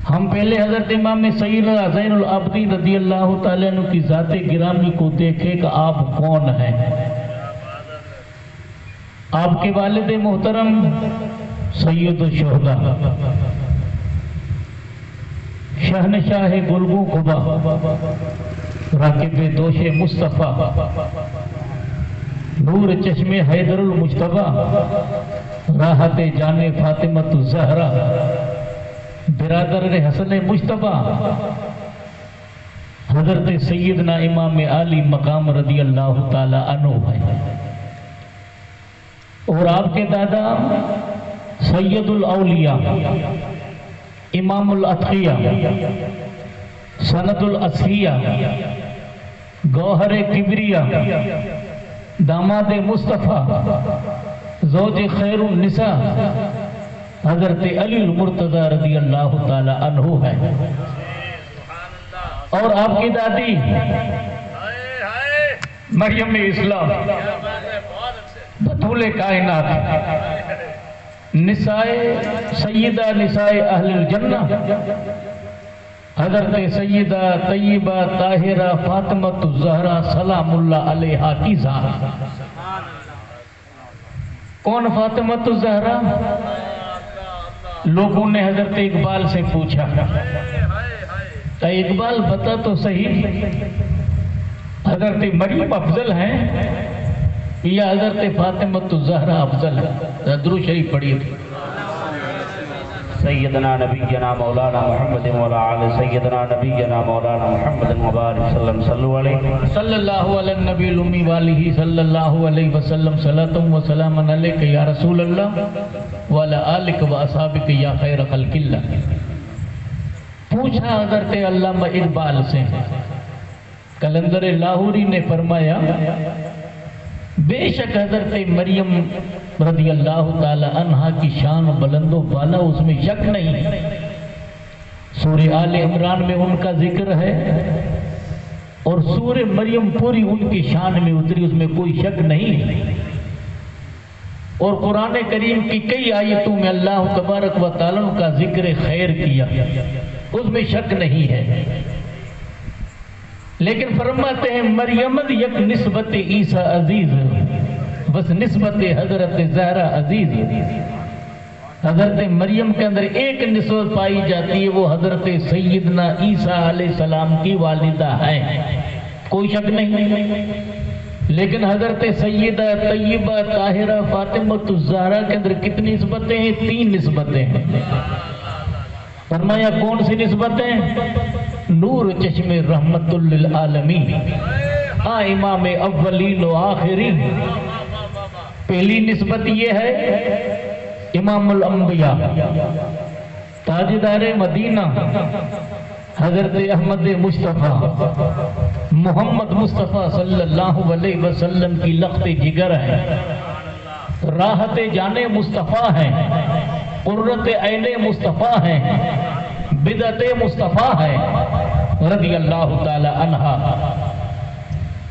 ہم پہلے حضرت امام سیدنا زین العابدین رضی اللہ تعالیٰ عنہ کی ذات گرامی کو دیکھے کہ آپ کون ہیں۔ آپ کے والد محترم سید الشہداء شہنشاہ گلگوں قبا راکب دوش مصطفیٰ نور چشم حیدر المجتبیٰ راحت جان فاطمۃ الزہرا برادر حسن مجتبیٰ حضرت سیدنا امام عالی مقام رضی اللہ تعالی عنہ ہے۔ اور آپ کے دادا سید الاولیاء امام الاتقیاء سند الاسفیاء گوہر کبریاء داماد مصطفیٰ زوج خیر النساء حضرت علی المرتضی رضی اللہ تعالی عنہ ہے۔ اور آپ کی دادی مریم اسلام بطول کائنات نساء سیدہ نساء اہل الجنہ حضرت سیدہ طیبہ طاہرہ فاطمۃ الزہرا سلام اللہ علیہا کی ذات۔ کون فاطمۃ الزہرا؟ لوگوں نے حضرت اقبال سے پوچھا کہ اقبال بتا تو صحیح حضرت مریم افضل ہیں یا حضرت فاطمۃ الزہرا افضل ہے؟ درود شریف پڑھیے۔ سیدنا نبینا مولانا محمد وعلی آل سیدنا نبینا مولانا محمد مبارک سلم صلو علیہ صلی اللہ علی النبی الامی والہ صلی اللہ علیہ وسلم صلاۃ و سلام علیک یا رسول اللہ وعلی آلک و اصحابک یا خیر خلق اللہ۔ پوچھا حضرت علامہ اقبال سے، کلندر لاہوری نے فرمایا بے شک حضرت مریم رضی اللہ تعالی عنہا کی شان بلند و بالا، اس میں شک نہیں۔ سورہ آل عمران میں ان کا ذکر ہے اور سورہ مریم پوری ان کی شان میں اتری، اس میں کوئی شک نہیں۔ اور قرآن کریم کی کئی آیتوں میں اللہ تبارک و تعالیٰ کا ذکر خیر کیا، اس میں شک نہیں ہے۔ لیکن فرماتے ہیں مریم یک نسبت عیسیٰ عزیز، بس نسبت حضرت زہرا عزیز۔ حضرت مریم کے اندر ایک نسبت پائی جاتی ہے، وہ حضرت سیدنا عیسیٰ علیہ السلام کی والدہ ہے، کوئی شک نہیں۔ لیکن حضرت سیدہ طیبہ طاہرہ فاطمۃ الزہرا کے اندر کتنی نسبتیں ہیں؟ 3 نسبتیں ہیں۔ فرمایا کون سی نسبتیں؟ نور چشم رحمت للعالمین، امام اولین و آخرین۔ پہلی نسبت یہ ہے امام الانبیاء تاجدار مدینہ حضرت احمد مصطفیٰ محمد مصطفیٰ صلی اللہ علیہ وسلم کی لخت جگر ہے، راحت جان مصطفیٰ ہیں، قرۃ عین مصطفیٰ ہیں، بدعت مصطفیٰ ہے رضی اللہ تعالی عنہا،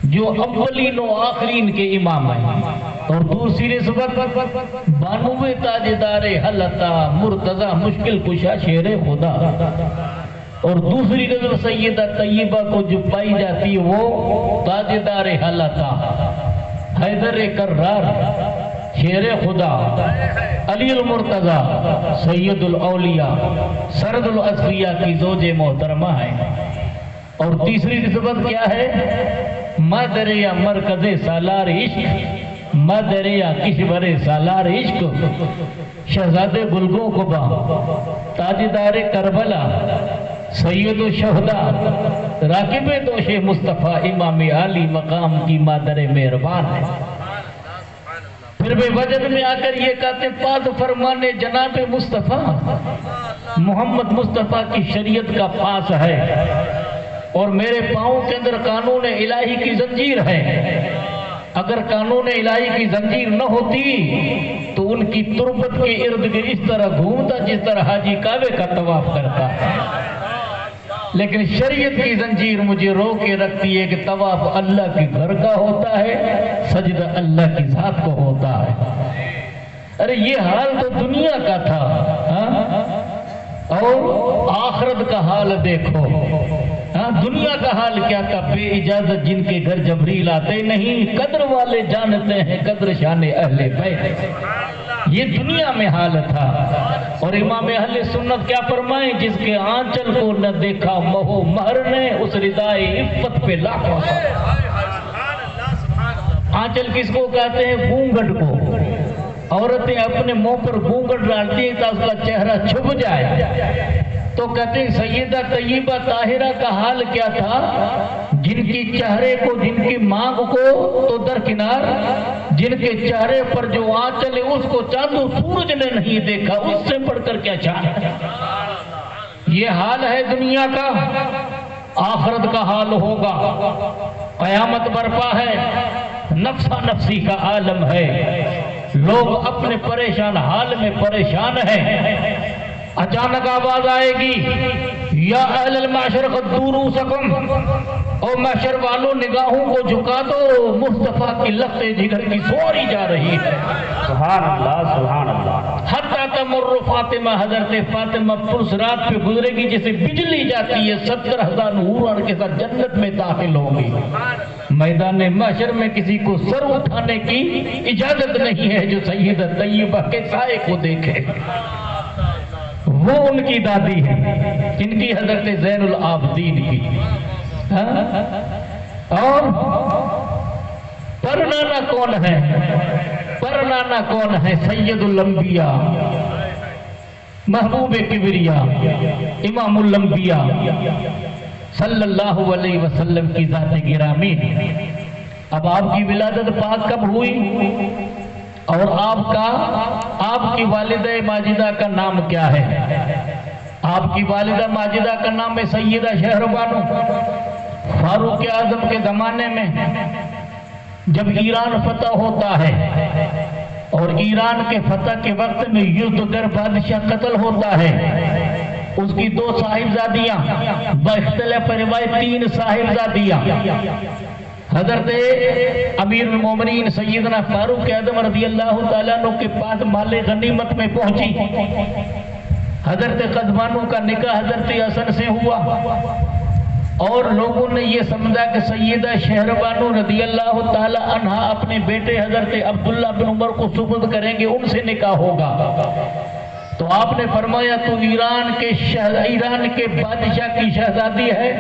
جو اولین و آخرین کے امام ہیں۔ اور دوسری نسبت بانوے تاجدار حلتا مرتضی مشکل کشا شیر خدا۔ اور دوسری نسبت سیدہ طیبہ کو جو پائی جاتی ہے وہ تاجدار حلتا حیدر کرار شیر خدا علی المرتضی سید الاولیاء سرد الاسفیاء کی زوج محترمہ ہے۔ اور تیسری نسبت کیا ہے؟ مادر یا مرکز سالار عشق، مادر یا کشور سالار عشق، شہزاد گلگوں قبا تاجدار کربلا سید الشہداء راکب دوش مصطفیٰ امام عالی مقام کی مادر مہربان ہے۔ پھر بے وجد میں آ کر یہ کہتے ہیں پاس فرمانے جناب مصطفیٰ، محمد مصطفیٰ کی شریعت کا پاس ہے اور میرے پاؤں کے اندر قانون الہی کی زنجیر ہے۔ اگر قانون الہی کی زنجیر نہ ہوتی تو ان کی تربت کے ارد گرد اس طرح گھومتا جس طرح حاجی کعبے کا طواف کرتا ہے، لیکن شریعت کی زنجیر مجھے رو کے رکھتی ہے کہ طواف اللہ کے گھر کا ہوتا ہے، سجدہ اللہ کی ذات کو ہوتا ہے۔ ارے یہ حال تو دنیا کا تھا، اور آخرت کا حال دیکھو. ہاں دنیا کا حال کیا تھا؟ بے اجازت جن کے گھر جبریل آتے نہیں، قدر والے جانتے ہیں قدر شان اہل بیت. یہ دنیا میں حال تھا. اور امام اہل سنت کیا فرمائیں؟ جس کے آنچل کو نہ دیکھا مہو مہر نے، اس ردائے عفت پہ لاکھوں. آنچل کس کو کہتے ہیں؟ گونگٹ کو. عورتیں اپنے منہ پر گونگٹ ڈالتی ہیں تاکہ اس کا چہرہ چھپ جائے. تو کہتے ہیں سیدہ طیبہ طاہرہ کا حال کیا تھا؟ جن کی چہرے کو، جن کی مانگ کو تو درکنار، جن کے چہرے پر جو آنچل ہے اس کو چاند و سورج نے نہیں دیکھا. اس سے بڑھ کر کیا چاہے. یہ حال ہے دنیا کا. آخرت کا حال ہوگا. قیامت برپا ہے. نفسا نفسی کا عالم ہے. لوگ اپنے پریشان حال میں پریشان ہیں. اچانک آواز آئے گی یا اہل المعشر قدوا رؤوسکم، او معشر والوں نگاہوں کو جھکا دو، مصطفیٰ کی لخت جگر کی سواری جا رہی ہے. سبحان اللہ سبحان اللہ. حتی تمر فاطمہ، حضرت فاطمہ پرسرات پہ گزرے گی جیسے بجلی جاتی ہے. 70,000 حور کے ساتھ جنت میں داخل ہوگی. میدان محشر میں کسی کو سر اٹھانے کی اجازت نہیں ہے جو سیدہ طیبہ کے سائے کو دیکھے. وہ ان کی دادی ہے، ان کی حضرت زین العابدین کی. اور پرنانا کون ہے؟ پرنانا کون ہے؟ سید الانبیاء، محبوب کبریا، امام الانبیاء صلی اللہ علیہ وسلم کی ذات گرامی. اب آپ کی ولادت پاک کب ہوئی؟ اور آپ کی والدہ ماجدہ کا نام کیا ہے؟ آپ کی والدہ ماجدہ کا نام ہے سیدہ شہربانو. فاروق اعظم کے زمانے میں جب ایران فتح ہوتا ہے اور ایران کے فتح کے وقت میں یزدگر بادشاہ قتل ہوتا ہے، اس کی 2 صاحبزادیاں، باختلاف روایت 3 صاحبزادیاں حضرت امیر المومنین سیدنا فاروق اعظم رضی اللہ تعالیٰ عنہ کے پاس مال غنیمت میں پہنچی. حضرت قدمانو کا نکاح حضرت حسن سے ہوا اور لوگوں نے یہ سمجھا کہ سیدہ شہربانو رضی اللہ تعالیٰ عنہ اپنے بیٹے حضرت عبداللہ بن عمر کو سپرد کریں گے، ان سے نکاح ہوگا. تو آپ نے فرمایا تو ایران کے بادشاہ کی شہزادی ہے،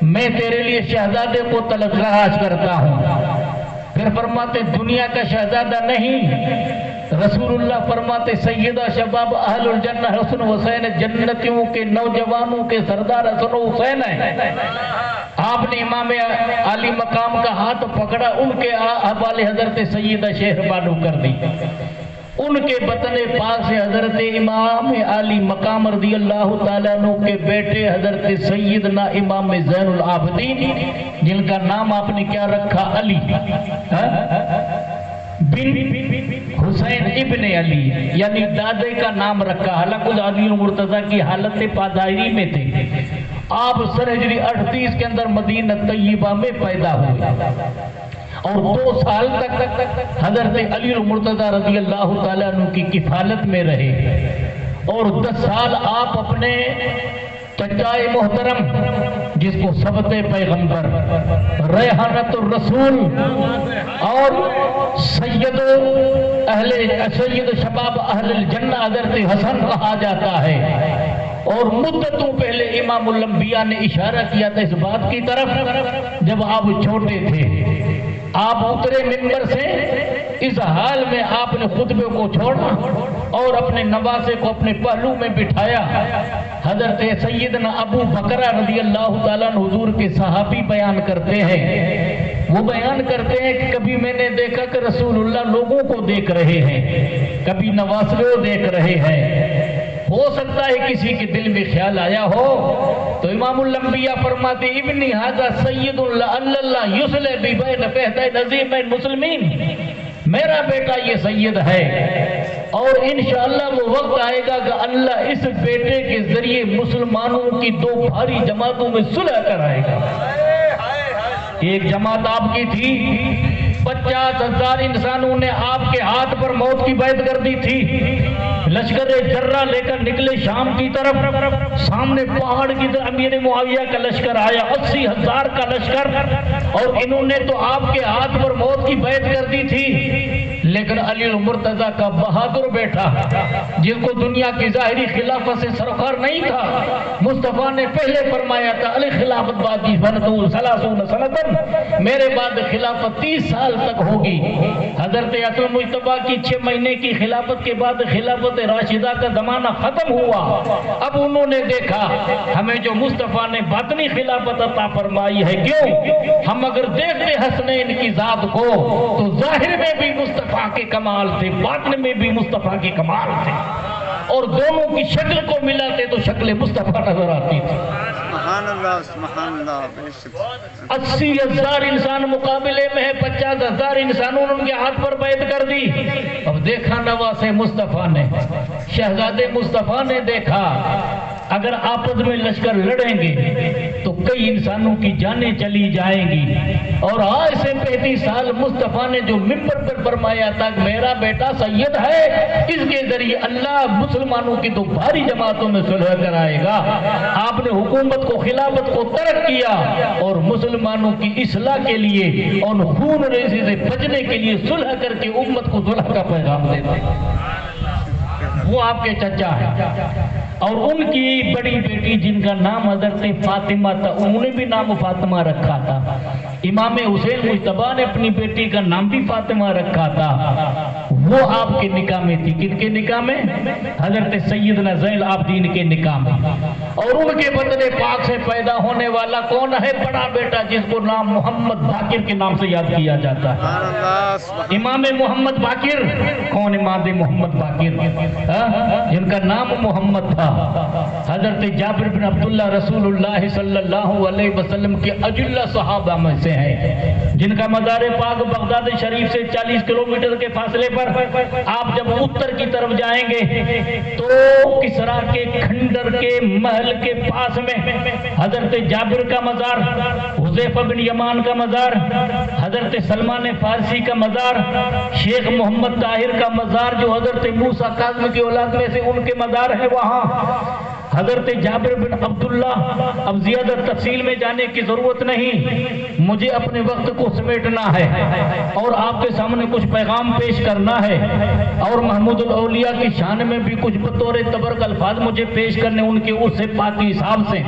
میں تیرے لیے شہزادے کو تلاش کرتا ہوں. پھر فرماتے دنیا کا شہزادہ نہیں، رسول اللہ فرماتے سیدہ شباب اہل الجنہ حسن حسین، جنتیوں کے نوجوانوں کے سردار حسن حسین ہیں. آپ نے امام عالی مقام کا ہاتھ پکڑا، ان کے حوالے حضرت سیدہ شہربانو کر دی. ان کے بطن پاک سے حضرت امام عالی مقام رضی اللہ تعالیٰ عنہ کے بیٹے حضرت سیدنا امام زین العابدین، جن کا نام آپ نے کیا رکھا؟ علی بن حسین ابن علی، یعنی دادے کا نام رکھا. حالانکہ علی المرتضیٰ کی حالت پاداری میں تھے. آپ سن ہجری 38 کے اندر مدینہ طیبہ میں پیدا ہوئے اور 2 سال تک حضرت علی المرتضیٰ رضی اللہ تعالیٰ عنہ کی کفالت میں رہے. اور 10 سال آپ اپنے چچائے محترم، جس کو سبت پیغمبر، ریحانت الرسول اور سید شباب اہل الجنہ حضرت حسن کہا جاتا ہے. اور مدتوں پہلے امام الانبیاء نے اشارہ کیا تھا اس بات کی طرف جب آپ چھوٹے تھے. آپ اترے منبر سے، اس حال میں آپ نے خطبے کو چھوڑا اور اپنے نواسے کو اپنے پہلو میں بٹھایا. حضرت سیدنا ابو بکر رضی اللہ تعالیٰ عنہ حضور کے صحابی بیان کرتے ہیں، وہ بیان کرتے ہیں کہ کبھی میں نے دیکھا کہ رسول اللہ لوگوں کو دیکھ رہے ہیں، کبھی نواسے کو دیکھ رہے ہیں. ہو سکتا ہے کسی کے دل میں خیال آیا ہو. تو امام الانبیاء فرماتے ابنی ھذا سید اللہ یصلح بی بین فہدین عظیم المسلمین، میرا بیٹا یہ سید ہے اور انشاءاللہ وہ وقت آئے گا کہ اللہ اس بیٹے کے ذریعے مسلمانوں کی 2 بھاری جماعتوں میں صلح کرائے گا. ایک جماعت آپ کی تھی، 50,000 انسانوں نے آپ کے ہاتھ پر موت کی بیعت کر دی تھی. لشکر جرہ لے کر نکلے شام کی طرف، سامنے پہاڑ کی طرف امیر معاویہ کا لشکر آیا، 80,000 کا لشکر، اور انہوں نے تو آپ کے ہاتھ پر موت کی بیعت کر دی تھی، لیکن علی المرتضیٰ کا بہادر بیٹا جن کو دنیا کی ظاہری خلافت سے سرکار نہیں تھا، مصطفیٰ نے پہلے فرمایا تھا علی خلافت بادی فنطول 30 سنتن، میرے بعد خلافت 30 سال تک ہوگی۔ حضرت اصل مجتبیٰ کی 6 مہینے کی خلافت کے بعد خلافت راشدہ کا زمانہ ختم ہوا۔ اب انہوں نے دیکھا ہمیں جو مصطفیٰ نے باطنی خلافت عطا فرمائی ہے، کیوں ہم اگر دیکھتے حسنین کی ذات کو تو ظاہر میں بھی مصطفیٰ کے کمال تھے، باطن میں بھی مصطفیٰ کے کمال تھے، اور دونوں کی شکل کو ملاتے تو شکل مصطفیٰ نظر آتی تھی۔ سبحان اللہ سبحان اللہ، بے شک 80,000 انسان مقابلے میں ہے، 50,000 انسانوں نے ان کے ہاتھ پر بیعت کر دی۔ اب دیکھا نواز مصطفیٰ نے، شہزادے مصطفیٰ نے دیکھا اگر آپس میں لشکر لڑیں گے تو کئی انسانوں کی جانیں چلی جائیں گی، اور آج سے 35 سال مصطفیٰ نے جو منبر پر فرمایا تھا کہ میرا بیٹا سید ہے، اس کے ذریعے اللہ مسلمانوں کی تو بھاری جماعتوں میں صلح کرائے گا، آپ نے حکومت کو خلافت کو ترک کیا اور مسلمانوں کی اصلاح کے لیے اور خون ریزی سے بچنے کے لیے صلح کر کے امت کو صلح کا پیغام دیتے۔ وہ آپ کے چچا ہیں، اور ان کی بڑی بیٹی جن کا نام حضرت فاطمہ تھا، انہوں نے بھی نام فاطمہ رکھا تھا۔ امام حسین مجتبیٰ نے اپنی بیٹی کا نام بھی فاطمہ رکھا تھا، وہ آپ کے نکاح میں تھی۔ کن کے نکاح میں؟ حضرت سیدنا زین العابدین کے نکاح میں۔ اور ان کے بدن پاک سے پیدا ہونے والا کون ہے؟ بڑا بیٹا جس کو نام محمد باقر کے نام سے یاد کیا جاتا ہے، سبحان اللہ سبحان امام محمد باقر۔ کون امام محمد باقر؟ جن کا نام محمد تھا۔ حضرت جابر بن عبداللہ رسول اللہ صلی اللہ علیہ وسلم کے اجلہ صحابہ میں سے ہیں، جن کا مزار پاک بغداد شریف سے 40 کلومیٹر کے فاصلے پر، آپ جب اتر کی طرف جائیں گے تو کسرا کے کھنڈر کے محل کے پاس میں حضرت جابر کا مزار، حذیفہ بن یمان کا مزار، حضرت سلمان فارسی کا مزار، شیخ محمد طاہر کا مزار جو حضرت موسیٰ کاظم کی اولاد میں سے ان کے مزار ہے، وہاں حضرت جابر بن عبداللہ۔ اب زیادہ تفصیل میں جانے کی ضرورت نہیں، مجھے اپنے وقت کو سمیٹنا ہے اور آپ کے سامنے کچھ پیغام پیش کرنا ہے، اور محمود الاولیاء کی شان میں بھی کچھ بطور تبرک الفاظ مجھے پیش کرنے ان کے اس سے پاکی حساب سے۔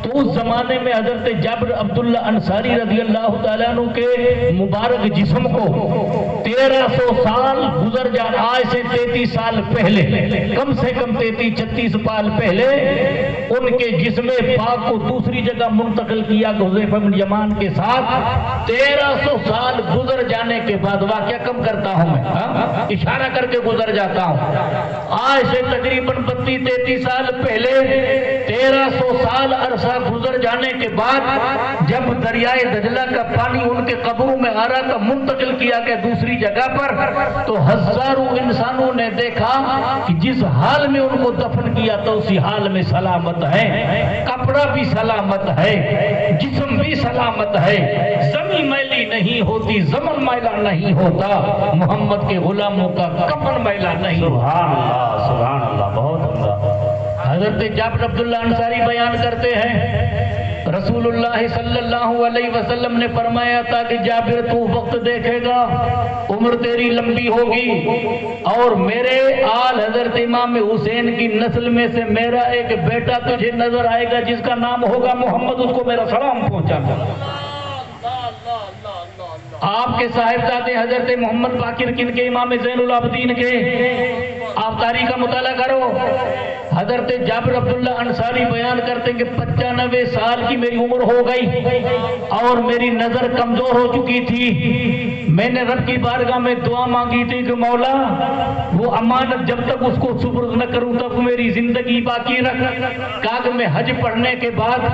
تو اس زمانے میں حضرت جابر عبداللہ انصاری رضی اللہ تعالیٰ عنہ کے مبارک جسم کو 1300 سال گزر جا، آج سے 33 سال پہلے، کم سے کم 33-36 سال پہلے ان کے جسم پاک کو دوسری جگہ منتقل کیا حذیفہ بن یمان کے ساتھ۔ 1300 سال گزر جانے کے بعد، واقعہ کم کرتا ہوں میں، اشارہ کر کے گزر جاتا ہوں، آج سے تقریباً 32-33 سال پہلے 1300 سال عرصہ گزر جانے کے بعد جب دریائے دجلہ کا پانی ان کے قبروں میں آ رہا تھا، منتقل کیا گیا دوسری جگہ پر، تو ہزاروں انسانوں نے دیکھا کہ جس حال میں ان کو دفن کیا تھا اسی حال میں سلامت ہے، کپڑا بھی سلامت ہے، جسم بھی سلامت ہے، زمین میلی نہیں ہوتی، زمن میلا نہیں ہوتا، محمد کے غلاموں کا کفن میلا نہیں ہوتا۔ سبحان اللہ، بہت عمدہ۔ حضرت جابر عبداللہ انصاری بیان کرتے ہیں، رسول اللہ صلی اللہ علیہ وسلم نے فرمایا تھا کہ جابر تو وقت دیکھے گا، عمر تیری لمبی ہوگی، اور میرے آل حضرت امام حسین کی نسل میں سے میرا ایک بیٹا تجھے نظر آئے گا جس کا نام ہوگا محمد، اس کو میرا سلام پہنچا گا۔ آپ کے صاحبزادے حضرت محمد باقر کن کے؟ امام زین العابدین کے۔ آپ تاریخ کا مطالعہ کرو، حضرت جابر عبداللہ انصاری بیان کرتے ہیں کہ 95 سال کی میری عمر ہو گئی اور میری نظر کمزور ہو چکی تھی، میں نے رب کی بارگاہ میں دعا مانگی تھی کہ مولا وہ امانت جب تک اس کو سپرد نہ کروں تب میری زندگی باقی رکھ۔ کہا کہ میں حج پڑھنے کے بعد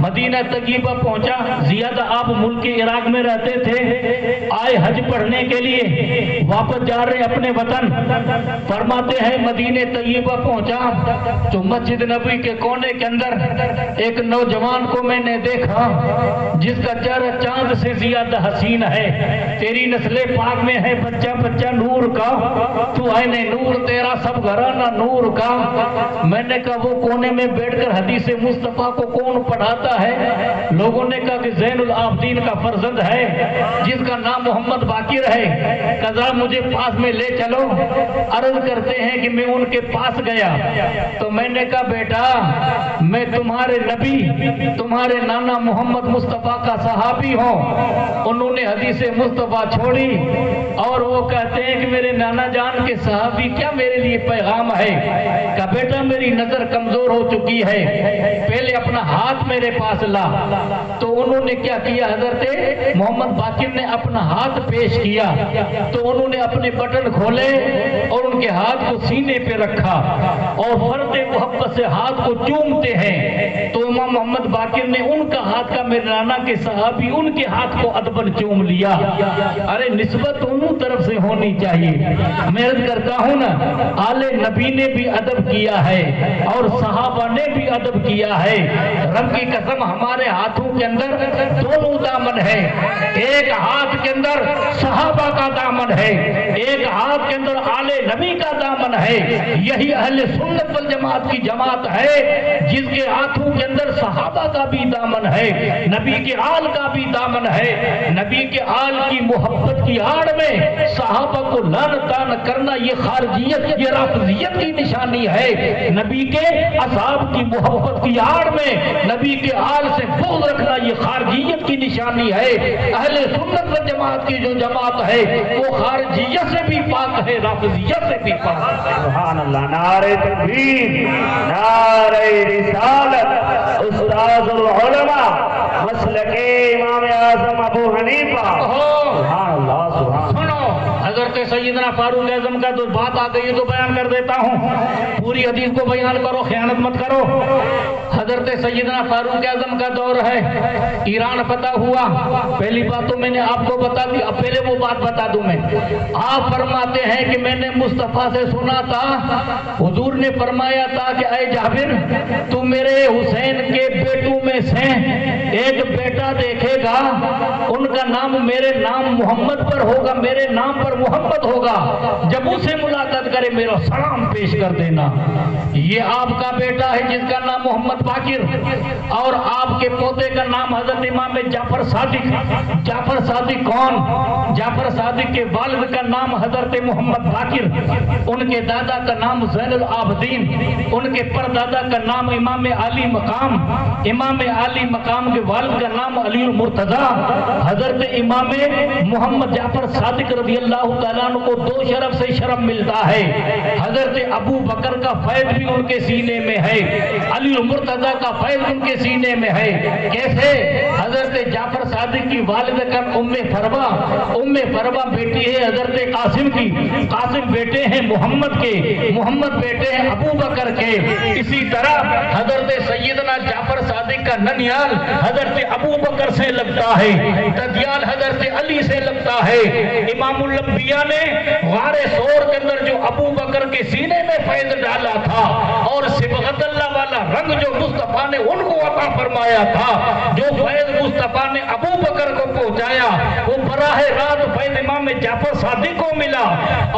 مدینہ طیبہ پہنچا، زیادہ آپ ملک عراق میں رہتے تھے، آئے حج پڑھنے کے لیے، واپس جا رہے اپنے وطن، فرما فرماتے ہیں مدینہ طیبہ پہنچا تو مسجد نبوی کے کونے کے اندر ایک نوجوان کو میں نے دیکھا جس کا چہرہ چاند سے زیادہ حسین ہے. تیری نسل پاک میں ہے بچہ بچہ نور کا, تو عین نور تیرا سب گھرانہ نور کا. میں نے کہا وہ کونے میں بیٹھ کر حدیث مصطفیٰ کو کون پڑھاتا ہے؟ لوگوں نے کہا کہ زین العابدین کا فرزند ہے جس کا نام محمد باقر ہے. قضا مجھے پاس میں لے چلو. عرض کرتے ہیں کہ میں ان کے پاس گیا تو میں نے کہا بیٹا میں تمہارے نبی تمہارے نانا محمد مصطفیٰ کا صحابی ہوں. انہوں نے حدیث مصطفیٰ چھوڑی اور وہ کہتے ہیں کہ میرے نانا جان کے صحابی کیا میرے لیے پیغام ہے؟ کہا بیٹا میری نظر کمزور ہو چکی ہے, پہلے اپنا ہاتھ میرے پاس لا. تو انہوں نے کیا کیا؟ حضرت محمد باقر نے اپنا ہاتھ پیش کیا تو انہوں نے اپنے بٹن کھولے اور ان کے ہاتھ کو سینے پہ رکھا اور فرد محبت سے ہاتھ کو چومتے ہیں. تو امام محمد باقر نے ان کا ہاتھ کا میرے نانا کے صحابی ان کے ہاتھ کو ادبن چوم لیا. ارے نسبت دونوں طرف سے ہونی چاہیے. میں عرض کرتا ہوں نا آل نبی نے بھی ادب کیا ہے اور صحابہ نے بھی ادب کیا ہے. رب کی قسم ہمارے ہاتھوں کے اندر دونوں دامن ہے. ایک ہاتھ کے اندر صحابہ کا دامن ہے, ایک ہاتھ کے اندر آل نبی کا دامن ہے. یہی اہل سنت والجماعت کی جماعت ہے جس کے ہاتھوں کے اندر صحابہ کا بھی دامن ہے, نبی کے آل کا بھی دامن ہے. نبی کے آل کی محبت کی آڑ میں صحابہ کو لعن طعن کرنا یہ خارجیت یہ رافضیت کی نشانی ہے. نبی کے اصحاب کی محبت کی آڑ میں نبی کے آل سے بغض رکھنا یہ خارجیت کی نشانی ہے. اہل سنت والجماعت کی جو جماعت ہے وہ خارجیت سے بھی پاک ہے, رافضیت سے بھی پاک ہے. سبحان اللہ. نعرہ تکبیر, نعرہ رسالت, استاذ العلماء مسلک امام اعظم ابو حنیفہ. سبحان اللہ سبحان اللہ. سنو حضرت سیدنا فاروق اعظم کا تو بات آ گئی تو بیان کر دیتا ہوں. پوری حدیث کو بیان کرو, خیانت مت کرو. حضرت سیدنا فاروق اعظم کا دور ہے, ایران فتح ہوا. پہلی بات تو میں نے آپ کو بتا دی, اب پہلے وہ بات بتا دوں میں. آپ فرماتے ہیں کہ میں نے مصطفیٰ سے سنا تھا, حضور نے فرمایا تھا کہ اے جابر تو میرے حسین کے بیٹوں میں سے ایک بیٹا دیکھے گا, ان کا نام میرے نام محمد پر ہوگا, میرے نام پر محمد ہوگا. جب اسے ملاقات کرے میرا سلام پیش کر دینا. یہ آپ کا بیٹا ہے جس کا نام محمد باقر اور آپ کے پوتے کا نام حضرت امام جعفر صادق. جعفر صادق کون؟ جعفر صادق کے والد کا نام حضرت محمد باقر, ان کے دادا کا نام زین العابدین, ان کے پردادا کا نام امام علی مقام, امام علی مقام کے والد کا نام علی المرتضیٰ. حضرت امام محمد جعفر صادق رضی اللہ تعالیٰ عنہ کو دو شرف سے شرف ملتا ہے. حضرت ابو بکر کا فیض بھی ان کے سینے میں ہے, علی المرتضیٰ کا فیض ان کے سینے میں ہے. کیسے؟ حضرت جعفر صادق کی والدہ کا ام فروا, ام فروا بیٹی ہے حضرت قاسم کی, قاسم بیٹے ہیں محمد کے, محمد بیٹے ہیں ابو بکر کے. اسی طرح حضرت سیدنا جعفر صادق کا ننیال حضرت ابو بکر سے لگتا ہے, ددیال حضرت علی سے لگتا ہے. امام الانبیاء نے غار ثور کے اندر جو ابو بکر کے سینے میں فیض ڈالا تھا اور صبغت اللہ والا رنگ جو مصطفیٰ نے ان کو عطا فرمایا تھا, جو فیض مصطفیٰ نے ابو بکر کو پہنچایا وہ براہ راست فیض امام جعفر صادق کو ملا,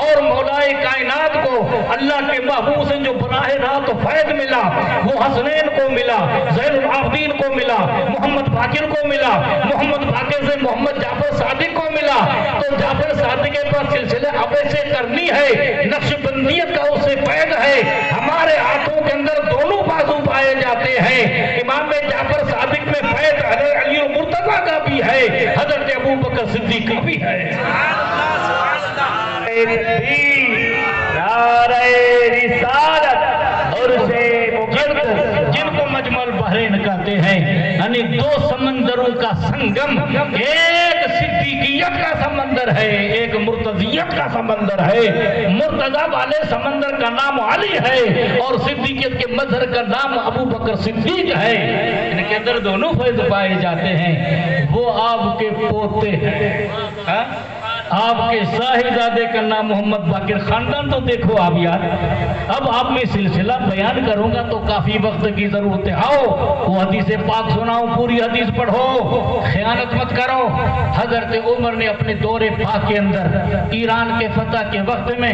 اور مولائے کائنات کو اللہ کے محبوب سے جو براہ راست فیض ملا وہ حسنین کو ملا, زین العابدین کو ملا, محمد باقر کو ملا, محمد باقر سے محمد جعفر صادق کو ملا. تو جعفر صادق کے پاس سلسلے ابے سے کرنی ہے, نقش بندیت کا اس سے فیض ہے. ہمارے ہاتھوں کے اندر دونوں بازو پائے جاتے ہیں. امام جعفر صادق میں فیض علی المرتضیٰ کا بھی ہے, حضرت ابو بکر صدیق کا بھی ہے. نعرہ رسالت اور سے جن کو مجمع البحرین کہتے ہیں, یعنی دو سمندروں کا سنگم, ایک صدیقیت کا سمندر ہے, ایک مرتضیت کا سمندر ہے. مرتضیٰ والے سمندر کا نام علی ہے اور صدیقیت کے مظہر کا نام ابو بکر صدیق ہے. ان کے اندر دونوں فیض پائے جاتے ہیں. وہ آپ کے پوتے ہیں, آپ کے صاحبزادے کا نام محمد باقر، خاندان تو دیکھو آپ یار. اب آپ میں سلسلہ بیان کروں گا تو کافی وقت کی ضرورت ہے. آؤ وہ حدیث پاک سناؤ، پوری حدیث پڑھو، خیانت مت کرو. حضرت عمر نے اپنے دور پاک کے اندر ایران کے فتح کے وقت میں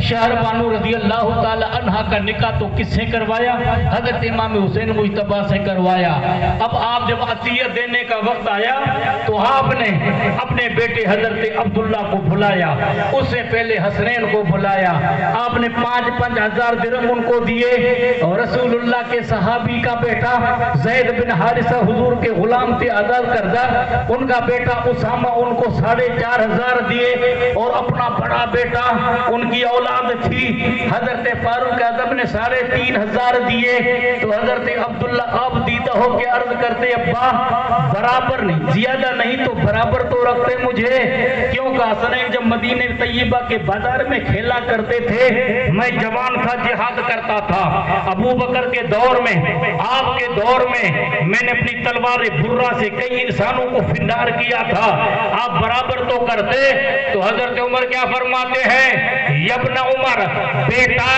شہر بانو رضی اللہ تعالی عنہ کا نکاح تو کس سے کروایا؟ حضرت امام حسین مجتبیٰ سے کروایا. اب آپ جب عطیت دینے کا وقت آیا تو آپ نے اپنے بیٹے حضرت عبداللہ کو بلایا، اس سے پہلے حسنین کو بلایا. آپ نے 5,000 درہم ان کو دیے. اور رسول اللہ کے صحابی کا بیٹا زید بن حارثہ حضور کے غلام تھے آزاد کردہ، ان کا بیٹا اسامہ ان کو 4,500 دیے. اور اپنا بڑا بیٹا ان کی اولاد تھی حضرت فاروق اعظم نے 3,500 دیے. تو حضرت عبداللہ آپ دیدہ ہو کے عرض کرتے ابا برابر نہیں، زیادہ نہیں تو برابر تو رکھتے مجھے. کیوں کہ حسنین جب مدینہ طیبہ کے بازار میں کھیلا کرتے تھے، میں جوان تھا، جہاد کرتا تھا. ابو بکر کے دور میں، آپ کے دور میں نے اپنی تلوار برہ سے کئی انسانوں کو فنڈار کیا تھا. آپ برابر تو کرتے. تو حضرت عمر کیا فرماتے ہیں؟ یبن عمر، بیٹا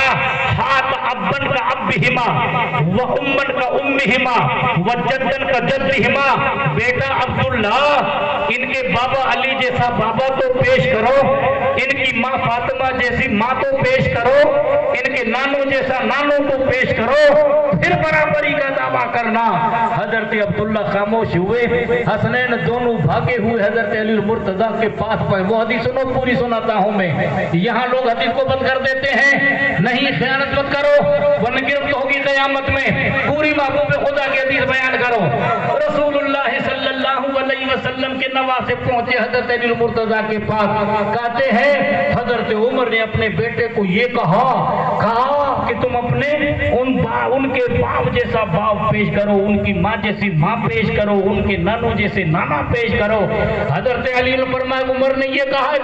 ہاتھ ابن کا ابہما و امن کا امہما و جدن کا جدہما. بیٹا عبداللہ، ان کے بابا علی جیسا بابا تو پیش کرو، ان کی ماں فاطمہ جیسی ماں تو پیش کرو، ان کے نانو جیسا نانو تو پیش کرو، پھر برابری کا دعویٰ کرنا. حضرت عبداللہ خاموش ہوئے. حسنین دونوں بھاگے ہوئے حضرت علی المرتضیٰ کے پاس پائے. وہ حدیث سنو، پوری سناتا ہوں میں. یہاں لوگ حدیث کو بند کر دیتے ہیں. نہیں، خیانت مت کرو ورنہ گرفت ہوگی قیامت میں. پوری محبوب خدا کی حدیث بیان کرو. رسول اللہ صلی اللہ علیہ وسلم کے نواسے پہنچے حضرت علی المرتضیٰ کے پاس. کہتے ہیں حضرت عمر نے اپنے بیٹے کو یہ کہا کہ تم اپنے ان کے باپ جیسا باپ پیش کرو، ان کی ماں جیسی ماں پیش کرو، ان کے نانو جیسے نانا پیش کرو. حضرت علی نے فرمایا عمر نے یہ کہا ہے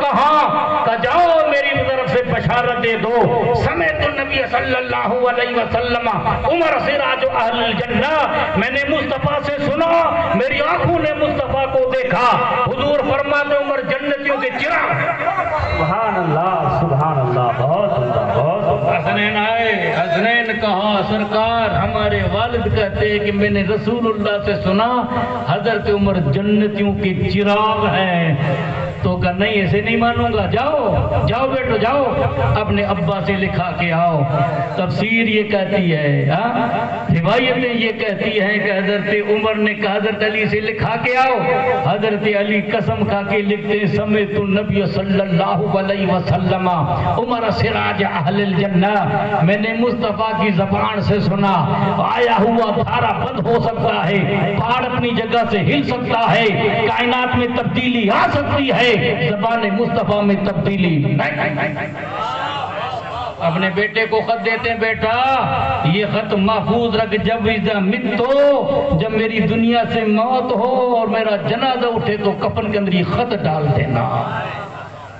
کہ جاؤ میری طرف سے بشارت دے دو. سمعت النبی صلی اللہ علیہ وسلم عمر سراج اہل الجنہ، میں نے مصطفیٰ سے سنا، میری آنکھوں نے مصطفیٰ کو دیکھا. حضور فرماتے عمر جنتیوں کے چراغ. سبحان اللہ، سبحان اللہ. بہت عمدہ، بہت عمدہ. حسنین آئے. حسنین کہا سرکار ہمارے والد کہتے ہیں کہ میں نے رسول اللہ سے سنا حضرت عمر جنتیوں کے چراغ ہیں. تو کہا نہیں، ایسے نہیں مانوں گا. جاؤ جاؤ بیٹو جاؤ، اپنے ابا سے لکھا کے آؤ. تفسیر یہ کہتی ہے، روایتیں یہ کہتی ہیں کہ حضرت عمر نے کہا حضرت علی سے لکھا کے آؤ. حضرت علی قسم کھا کے لکھتے سمیت النبی صلی اللہ علیہ وسلم عمر سراج اہل الجنہ، میں نے مصطفیٰ کی زبان سے سنا. آیا ہوا دھارا بند ہو سکتا ہے، پہاڑ اپنی جگہ سے ہل سکتا ہے، کائنات میں تبدیلی آ سکتی ہے، زبان مصطفیٰ میں تبدیلی نہیں. اپنے بیٹے کو خط دیتے ہیں، بیٹا یہ خط محفوظ رکھ، جب میری دنیا سے موت ہو اور میرا جنازہ اٹھے تو کفن کے اندر یہ خط ڈال دینا.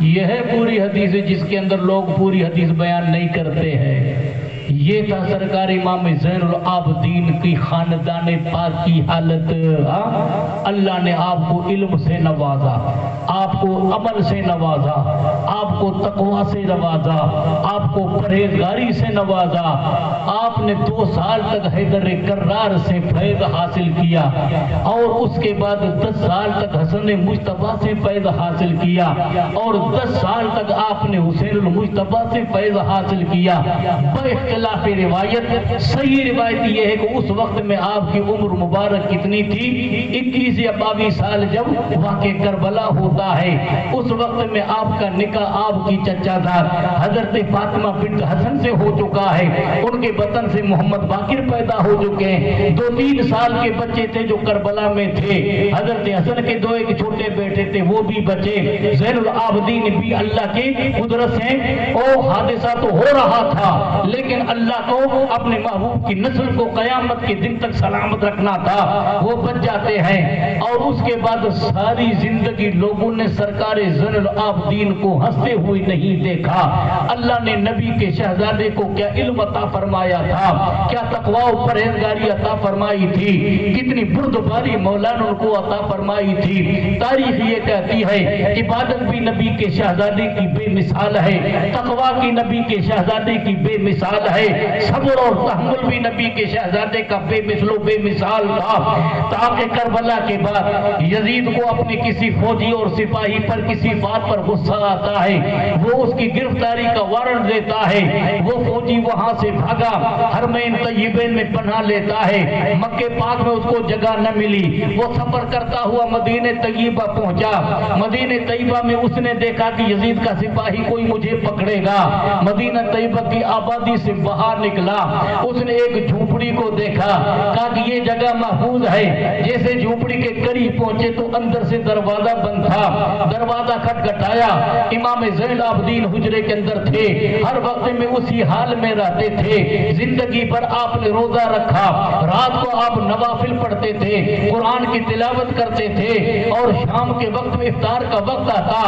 یہ ہے پوری حدیث جس کے اندر لوگ پوری حدیث بیان نہیں کرتے ہیں. یہ تھا سرکار امام زین العابدین کی خاندان پاک کی حالت. اللہ نے آپ کو علم سے نوازا، آپ کو عمل سے نوازا، آپ کو تقوی سے نوازا، آپ کو پرہیزگاری سے نوازا. آپ نے 2 سال تک حیدر کرار سے فیض حاصل کیا اور اس کے بعد 10 سال تک حسن مجتبیٰ سے فیض حاصل کیا اور 10 سال تک آپ نے حسین المجتبیٰ سے فیض حاصل کیا. اختلاف روایت، صحیح روایت یہ ہے کہ اس وقت میں آپ کی عمر مبارک کتنی تھی؟ 21 یا 22 سال. جب واقع کربلا ہوتا ہے اس وقت میں آپ کا نکاح آپ کی چچا دار حضرت فاطمہ بنت حسن سے ہو چکا ہے. ان کے بطن سے محمد باقر پیدا ہو چکے ہیں. 2-3 سال کے بچے تھے جو کربلا میں تھے. حضرت حسن کے 2 ایک چھوٹے بیٹے تھے، وہ بھی بچے. زین العابدین بھی اللہ کی قدرت سے حادثہ تو ہو رہا تھا، لیکن اللہ کو اپنے محبوب کی نسل کو قیامت کے دن تک سلامت رکھنا تھا وہ بچ جاتے ہیں، اور اس کے بعد ساری زندگی لوگوں نے سرکار زین العابدین کو ہنستے ہوئے نہیں دیکھا۔ اللہ نے نبی کے شہزادے کو کیا علم عطا فرمایا تھا، کیا تقوی و پرہیزگاری عطا فرمائی تھی، کتنی بردباری مولا نے ان کو عطا فرمائی تھی۔ تاریخ یہ کہتی ہے عبادت بھی نبی کے شہزادے کی بے مثال ہے، تقوی کی نبی کے شہزادے کی بے مثال ہے، صبر اور تحمل بھی نبی کے شہزادے کا بے مثل و بے مثال تھا۔ تاکہ کربلا کے بعد یزید کو اپنے کسی فوجی اور سپاہی پر کسی بات پر غصہ آتا ہے، وہ اس کی گرفتاری کا وارنٹ دیتا ہے، وہ فوجی وہاں سے بھاگا، حرمین طیبین میں پناہ لیتا ہے، مکہ پاک میں اس کو جگہ نہ ملی، وہ سفر کرتا ہوا مدینہ طیبہ پہنچا۔ مدینہ طیبہ میں اس نے دیکھا کہ یزید کا سپاہی کوئی مجھے پکڑے گا، مدینہ طیبہ کی آبادی سے باہر نکلا، اس نے ایک جھوپڑی کو دیکھا، کہا کہ یہ جگہ محفوظ ہے۔ جیسے جھوپڑی کے قریب پہنچے تو اندر سے دروازہ بند تھا، دروازہ کھٹکھٹایا، امام زین العابدین حجرے کے اندر تھے، ہر وقت میں اسی حال میں رہتے تھے، زندگی پر آپ نے روزہ رکھا، رات کو آپ نوافل پڑھتے تھے، قرآن کی تلاوت کرتے تھے، اور شام کے وقت میں افطار کا وقت آتا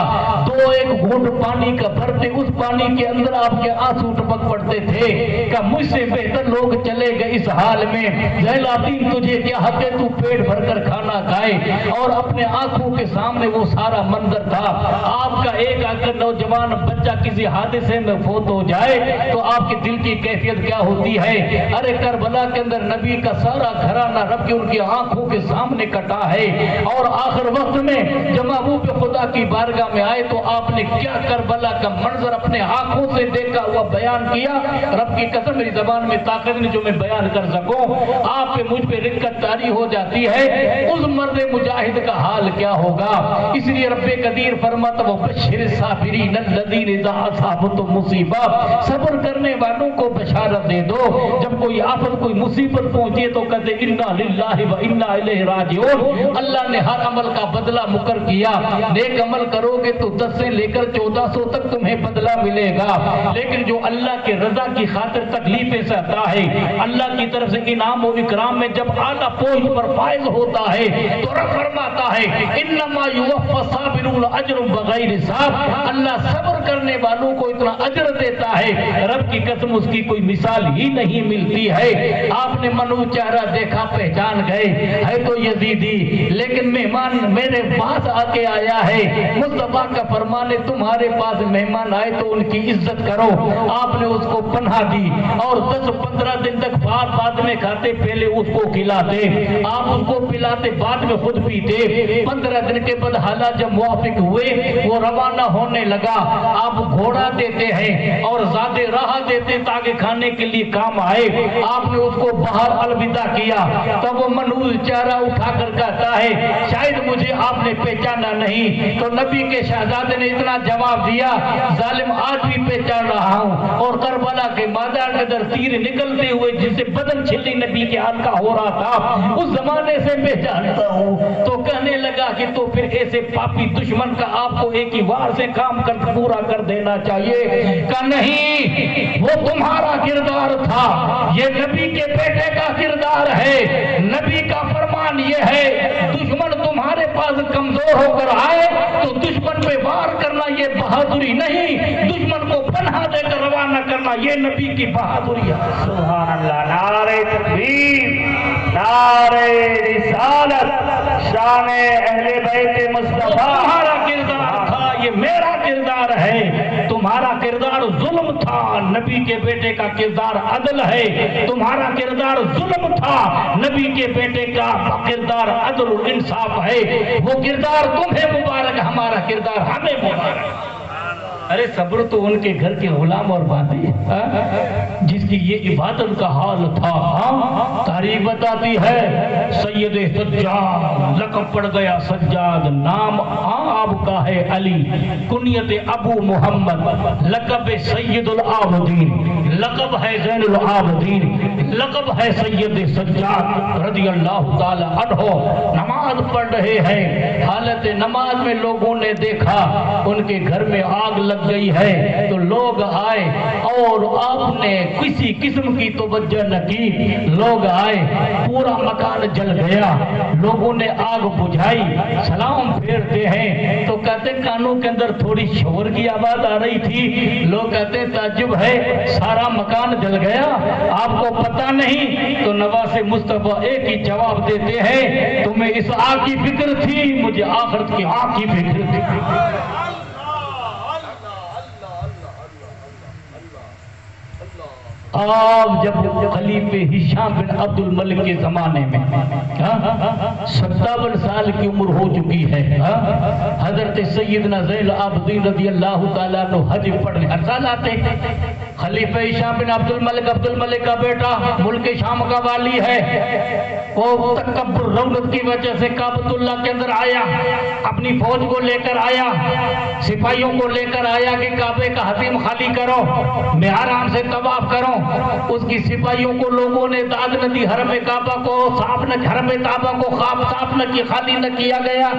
تو ایک گھونٹ پانی کا بھرتے اس پانی کے اندر آپ کے آنسو ٹپک پڑتے تھے کہ مجھ سے بہتر لوگ چلے گئے اس حال میں، زین العابدین تجھے کیا حق ہے تو پیٹ بھر کر کھانا کھائے، اور اپنے آنکھوں کے سامنے وہ سارا منظر تھا۔ آپ کا ایک اگر نوجوان بچہ کسی حادثے میں فوت ہو جائے تو آپ کے دل کی کیفیت کیا ہوتی ہے؟ ارے کربلا کے اندر نبی کا سارا گھرانہ رب کے ان کی آنکھوں کے سامنے کٹا ہے، اور آخر وقت میں جب محبوب خدا کی بارگاہ میں آئے تو آپ نے کیا کربلا کا منظر اپنے آنکھوں سے دیکھا ہوا بیان کیا۔ رب کی قسم میری زبان میں طاقت نہیں جو میں بیان کر سکوں، آپ پہ مجھ پہ رقت طاری ہو جاتی ہے، اس مرد مجاہد کا حال کیا ہوگا۔ اس لیے رب قدیر فرماتا وہ بشر صابرین الذین اذا اصابتهم مصیبہ، صبر کرنے والوں کو بشارت دے دو، جب کوئی آفت کوئی مصیبت پہنچے تو کہتے انا للہ و انا الیہ راجعون۔ اللہ نے ہر عمل کا بدلہ مقرر کیا، نیک عمل کرو گے تو 10 سے لے کر 1400 تک تمہیں بدلہ ملے گا، لیکن جو اللہ کے رضا کی خاطر تکلیفیں سہتا ہے، اللہ کی طرف سے انعام و اکرام میں جب اعلیٰ پوش پر فائز ہوتا ہے تو رب فرماتا ہے انما یوفی الصابرون اجرهم بغیر حساب، اللہ صبر کرنے والوں کو اتنا اجر دیتا ہے رب کی قسم اس کی کوئی مثال ہی نہیں ملتی ہے۔ آپ نے منو چہرہ دیکھا پہچان گئے ہے تو یزیدی، لیکن مہمان میرے پاس آ کے آیا ہے، مصطفیٰ کا فرمان ہے تمہارے پاس مہمان آئے تو ان کی عزت کرو۔ آپ نے اس کو پناہ دی اور 10-15 دن تک بعد میں کھاتے پہلے اس کو کھلاتے، آپ اس کو پلاتے بعد میں خود پیتے۔ 15 دن کے بعد حالات جب موافق ہوئے وہ روانہ ہونے لگا، آپ گھوڑا دیتے ہیں اور زیادہ راہ دیتے تاکہ کھانے کے لیے کام آئے، آپ نے اس کو باہر الوداع کیا، تب وہ منحوس چہرہ اٹھا کر کہتا ہے شاید مجھے آپ نے پہچانا نہیں، تو نبی کے شہزادے نے اتنا جواب دیا ظالم آج بھی پہچان رہا ہوں، اور کربلا کے میدان کے در تیر نکلتے ہوئے جس سے بدن چھلی نبی کے حال کا ہو رہا تھا اس زمانے سے پہچانتا ہوں۔ تو کہنے لگا کہ تو پھر ایسے پاپی دشمن کا آپ کو ایک ہی وار سے کام کر پورا کر دینا چاہیے، کہ نہیں وہ تمہارا کردار تھا، یہ نبی کے بیٹے کا کردار ہے۔ نبی کا فرمان یہ ہے دشمن تمہارے پاس کمزور ہو کر آئے تو دشمن پہ وار کرنا یہ بہادری نہیں، دشمن کو پناہ دے کر روانہ کرنا یہ نبی کی بہادری ہے۔ سبحان اللہ، نعرہ تکبیر، نعرہ رسالت، شان اہل بیت مصطفیٰ۔ تمہارا کردار تھا یہ میرا کردار ہے، تمہارا کردار ظلم تھا نبی کے بیٹے کا کردار عدل ہے، تمہارا کردار ظلم تھا نبی کے بیٹے کا کردار عدل و انصاف ہے، وہ کردار تمہیں مبارک، ہمارا کردار ہمیں مبارک۔ ارے صبر تو ان کے گھر کے غلام اور باندی جس کی یہ عبادت کا حال تھا، تاریخ تاریخ بتاتی ہے سید سجاد لقب پڑ گیا سجاد، نام آپ کا ہے علی، کنیت ابو محمد، لقب سید العابدین، لقب ہے زین العابدین، لقب ہے سید سجاد رضی اللہ تعالی عنہ۔ نماز پڑھ رہے ہیں، حالت نماز میں لوگوں نے دیکھا ان کے گھر میں آگ لگ گئی ہے، تو لوگ آئے اور آپ نے کسی قسم کی توجہ نہ کی، لوگ آئے پورا مکان جل گیا، لوگوں نے آگ بجھائی، سلام پھیرتے ہیں تو کہتے کانوں کے اندر تھوڑی شور کی آواز آ رہی تھی، لوگ کہتے تعجب ہے سارا مکان جل گیا آپ کو پتہ نہیں؟ تو نواز مصطفیٰ ایک ہی جواب دیتے ہیں تمہیں اس آگ کی فکر تھی، مجھے آخرت کی آگ کی فکر تھی۔ آپ جب خلیفہ ہشام بن عبد الملک کے زمانے میں 57 سال کی عمر ہو چکی ہے، حضرت سیدنا زین العابدین رضی اللہ تعالیٰ عنہ حج پڑھنے ہر سال آتے، خلیفہ ہشام بن عبد الملک کا بیٹا ملک شام کا والی ہے، وہ تکبر رونق کی وجہ سے کعبۃ اللہ کے اندر آیا، اپنی فوج کو لے کر آیا، سپاہیوں کو لے کر آیا کہ کعبے کا حتیم خالی کرو، میں آرام سے طواف کروں، اس کی سپاہیوں کو لوگوں نے داد نہ دی، حرم کعبہ کو صاف نہ، حرم کعبہ کو صاف نہ کی، خالی نہ کیا گیا،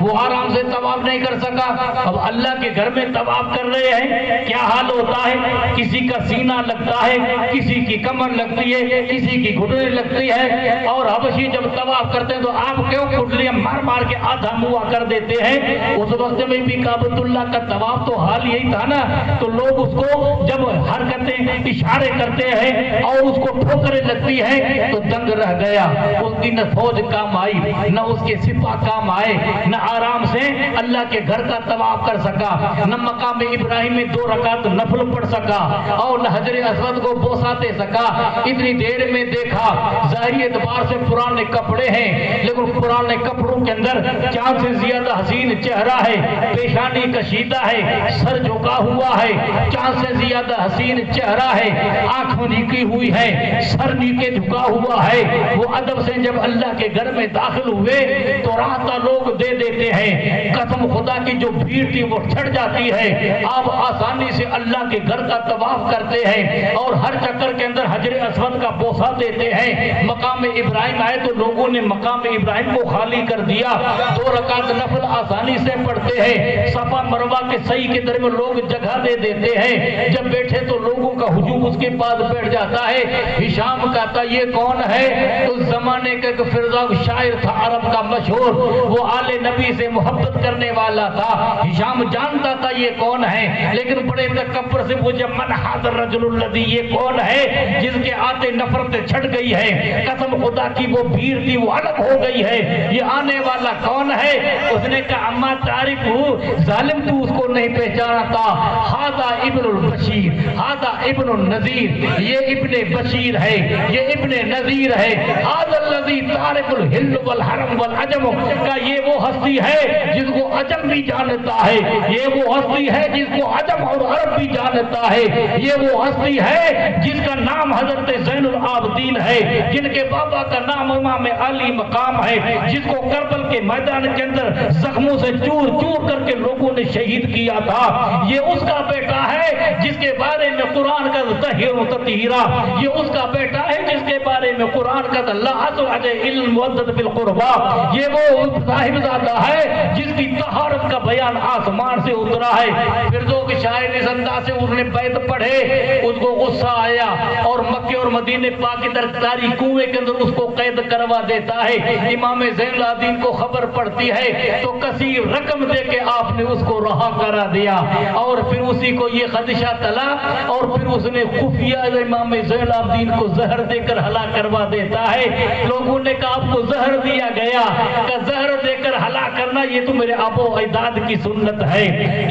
وہ آرام سے طواف نہیں کر سکا۔ اب اللہ کے گھر میں طواف کر رہے ہیں، کیا حال ہوتا ہے، کسی کا سینہ لگتا ہے، کسی کی کمر لگتی ہے، کسی کی گھٹنے لگتی ہے، اور حبشی جب طواف کرتے ہیں تو آپ کیوں گھٹلیاں مار مار کے آدھا منہ کر دیتے ہیں؟ اس وقت میں بھی کعبۃ اللہ کا طواف تو حال یہی تھا نا، تو لوگ اس کو جب حرکتیں اشارے کرتے ہیں اور اس کو ٹھوکریں لگتی ہیں تو دنگ رہ گیا، اس کی نہ فوج کام آئی، نہ اس کے سپاہ کام آئے، نہ آرام سے اللہ کے گھر کا طواف کر سکا، نہ مقام ابراہیم میں 2 رکعت نفل پڑھ سکا، اور نہ حجر اسود کو بوسہ دے سکا۔ اتنی دیر میں دیکھا ظاہری اعتبار سے پرانے کپڑے ہیں، لیکن پرانے کپڑوں کے اندر چاند سے زیادہ حسین چہرہ ہے، پیشانی کشیدہ ہے، سر جھکا ہوا ہے، چاند سے زیادہ حسین چہرہ ہے، آنکھوں نیکی ہوئی ہے، سر نیچے جھکا ہوا ہے۔ وہ ادب سے جب اللہ کے گھر میں داخل ہوئے تو راستہ لوگ دے دیتے ہیں، قسم خدا کی جو بھیڑ تھی وہ چھڑ جاتی ہے، آپ آسانی سے اللہ کے گھر کا طواف کرتے ہیں اور ہر چکر کے اندر حجر اسود کا بوسہ دیتے ہیں۔ مقام ابراہیم آئے تو لوگوں نے مقام ابراہیم کو خالی کر دیا، 2 رکعت نفل آسانی سے پڑھتے ہیں، صفا مروہ کے صحیح کے درمیان لوگ جگہ دے دیتے ہیں، جب بیٹھے تو لوگوں کا ہجوم اس کے پاس بیٹھ جاتا ہے۔ ہشام کہتا یہ کون ہے؟ اس زمانے کا ایک فرزا شاعر تھا عرب کا مشہور، وہ آل نبی سے محبت کرنے والا تھا، ہشام جانتا تھا یہ کون ہے، لیکن بڑے تکبر سے پوچھا من ھذا الرجل الذی، یہ کون ہے جس کے آتے نفرت چھڑ گئی ہے، قسم خدا کی وہ بھیڑ تھی وہ الگ ہو گئی ہے، یہ آنے والا کون ہے؟ اس نے کہا اما تعریف ہو، ظالم تو اس کو نہیں پہچانتا، ھذا ابن البشیر، ھذا ابن النذیر، یہ ابن بشیر ہے، یہ ابن نذیر ہے، ھذا الذی تعرف الحل والحرم والعجم، کا یہ وہ ہستی ہے جس کو عجم بھی جانتا ہے، یہ وہ ہستی ہے جس کو عجم اور عرب بھی جانتا ہے، یہ وہ ہستی ہے جس کا نام حضرت زین العابدین ہے، جن کے بابا کا نام امام علی مقام ہے، جس کو کربل کے میدان کے اندر زخموں سے چور چور کر کے لوگوں نے شہید کیا تھا، یہ اس کا بیٹا ہے جس کے بارے میں قرآن کا تطہیر و تطہیرہ، یہ اس کا بیٹا ہے جس کے بارے میں قرآن کا اللہ عز علم مودت بالقربہ، یہ وہ صاحب زادہ ہے جس کی طہارت کا بیان آسمان سے اترا ہے۔ پھر جو کہ شاعر اس انداز سے اس نے بیت پڑھے، اس کو غصہ آیا اور مکہ اور مدینے پاک کی درکتاری کنویں کے اندر اس کو قید کروا دیتا ہے۔ امام زین العابدین کو خبر پڑتی ہے تو کثیر رقم دے کے آپ نے اس کو رہا کرا دیا، اور پھر اسی کو یہ خدشہ تلا، اور پھر اس نے خفیہ امام زین العابدین کو زہر دے کر ہلاک کروا دیتا ہے۔ لوگوں نے کہا آپ کو زہر دیا گیا، کہ زہر دے کر ہلاک کرنا یہ تو میرے آبا و اجداد کی سنت ہے،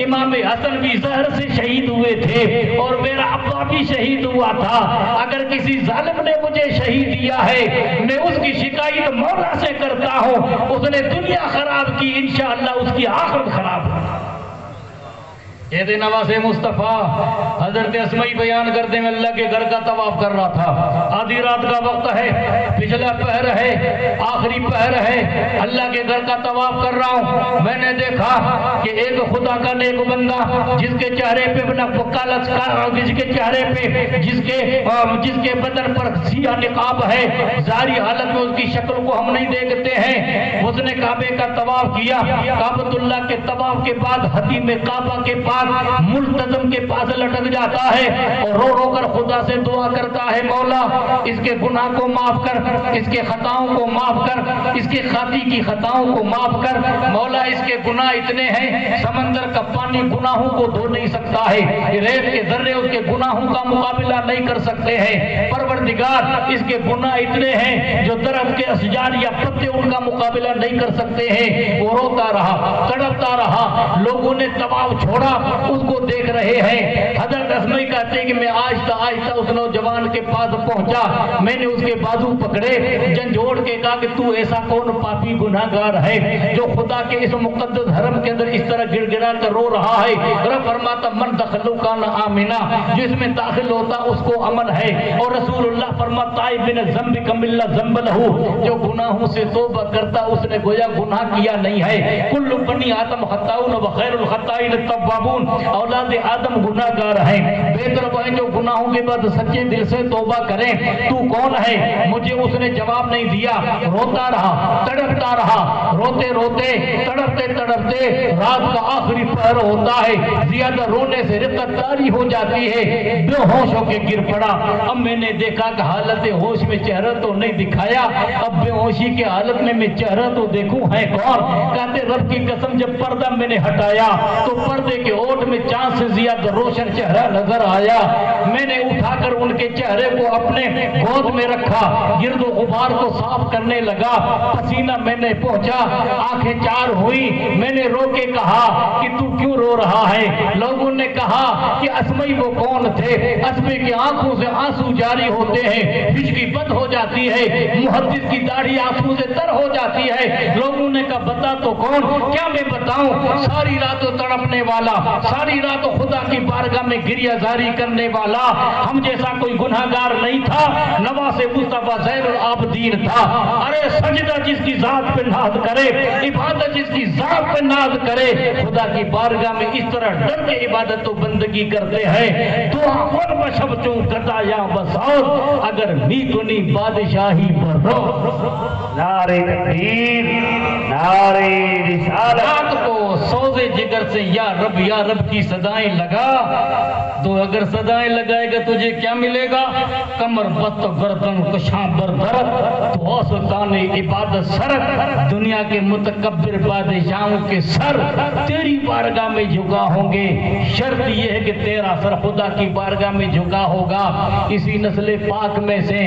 امام حسن بھی زہر سے شہید ہوئے تھے اور میرا ابا بھی شہید ہوا تھا، اگر کسی ظالم نے مجھے شہید دیا ہے میں اس کی شکایت مولا سے کرتا ہوں، اس نے دنیا خراب کی انشاءاللہ اس کی آخرت خراب ہوگی۔ عید نواز مصطفیٰ حضرت اسمعی بیان کرتے میں اللہ کے گھر کا طواف کر رہا تھا، آدھی رات کا وقت ہے، پچھلا پہر ہے، آخری پہر ہے، اللہ کے گھر کا طواف کر رہا ہوں، میں نے دیکھا کہ ایک خدا کا نیک بندہ جس کے چہرے پہ جس کے چہرے پہ جس کے بدن پر سیاہ نقاب ہے، ظاہری حالت میں اس کی شکل کو ہم نہیں دیکھتے ہیں، اس نے کعبے کا طواف کیا، کعبۃ اللہ کے طواف کے بعد حتیم کعبہ کے پاس ملتزم کے پاس لٹک جاتا ہے اور رو رو کر خدا سے دعا کرتا ہے، مولا اس کے گناہ کو معاف کر، اس کے خطاؤں کو معاف کر، اس کے خاطی کی خطاؤں کو معاف کر، مولا اس کے گناہ اتنے ہیں سمندر کا پانی گناہوں کو دھو نہیں سکتا ہے، ریت کے ذرے اس کے گناہوں کا مقابلہ نہیں کر سکتے ہیں، پروردگار اس کے گناہ اتنے ہیں جو درخت کے اشجار یا پتے ان کا مقابلہ نہیں کر سکتے ہیں۔ وہ روتا رہا، تڑپتا رہا، لوگوں نے طواف چھوڑا، اس کو دیکھ رہے ہیں۔ حضرت اسمعی کہتے ہیں کہ میں آہستہ آہستہ اس نوجوان کے پاس پہنچا، میں نے اس کے بازو پکڑے، جھنجھوڑ کے کہا کہ تو ایسا کون پاپی گناہگار ہے جو خدا کے اس مقدس حرم کے اندر اس طرح گڑ گڑا کر رو رہا ہے؟ رب فرماتا من دخلو کان آمنا، جس میں داخل ہوتا اس کو امن ہے، اور رسول اللہ فرماتا تائب من الذنب کم اللہ ذنب لہو، جو گناہوں سے توبہ کرتا اس نے گویا گناہ کیا نہیں ہے۔ کل بنی آدم خطاؤن وخیر الخطائین التوابون، اولاد آدم گناہگار ہیں، بہتر وہ ہیں جو گناہوں کے بعد سچے دل سے توبہ کریں۔ تو کون ہے؟ مجھے اس نے جواب نہیں دیا، روتا رہا، تڑپتا رہا، روتے روتے تڑپتے تڑپتے رات کا آخری پہر ہوتا ہے، زیادہ رونے سے رقت طاری ہو جاتی ہے، بے ہوش ہو کے گر پڑا۔ اب میں نے دیکھا کہ حالت ہوش میں چہرہ تو نہیں دکھایا، اب بے ہوشی کے حالت میں چہرہ تو دیکھوں ہے کون؟ کہتے رب کی قسم جب پردہ میں نے ہٹایا تو پردے کے اوٹ میں چاند سے زیادہ روشن چہرہ نظر آیا۔ میں نے اٹھا کر ان کے چہرے کو اپنے گود میں رکھا، گرد و غبار کو صاف کرنے لگا، پسینہ میں نے پہنچا، آنکھیں چار ہوئی، میں نے رو کے کہا کہ تو کیوں رو رہا ہے؟ لوگوں نے کہا کہ اسمعی وہ کون تھے؟ اسمعی کی آنکھوں سے آنسو جاری ہوتے ہیں، بجلی بند ہو جاتی ہے، محدث کی داڑھی آنسو سے تر ہو جاتی ہے۔ لوگوں نے کہا بتا تو کون؟ کیا میں بتاؤں؟ ساری رات تڑپنے والا، ساری رات خدا کی بارگاہ میں گریہ زاری کرنے والا، ہم جیسا کوئی گناہگار نہیں تھا، نواز مصطفیٰ زین العابدین تھا۔ ارے سجدہ جس کی ذات پہ ناز کرے، عبادت جس کی ذات پہ ناز کرے، خدا کی بارگاہ میں اس طرح ڈر کے عبادت و بندگی کرتے ہیں۔ دعا کن بشب چوں قضا یا بساط، اگر می کنی بادشاہی پر رو۔ نعرہ تکبیر، نعرہ رسالت کو سوزے جگر سے یا رب کی صدائیں لگا، تو اگر صدائیں لگائے گا تجھے کیا ملے گا؟ کمر بست گردن کشاں بردرد، تو سلطان عبادت سرد، دنیا کے متکبر بادشاہوں کے سر تیری بارگاہ میں جھکا ہوں گے۔ شرط یہ ہے کہ تیرا سر خدا کی بارگاہ میں جھکا ہوگا۔ اسی نسل پاک میں سے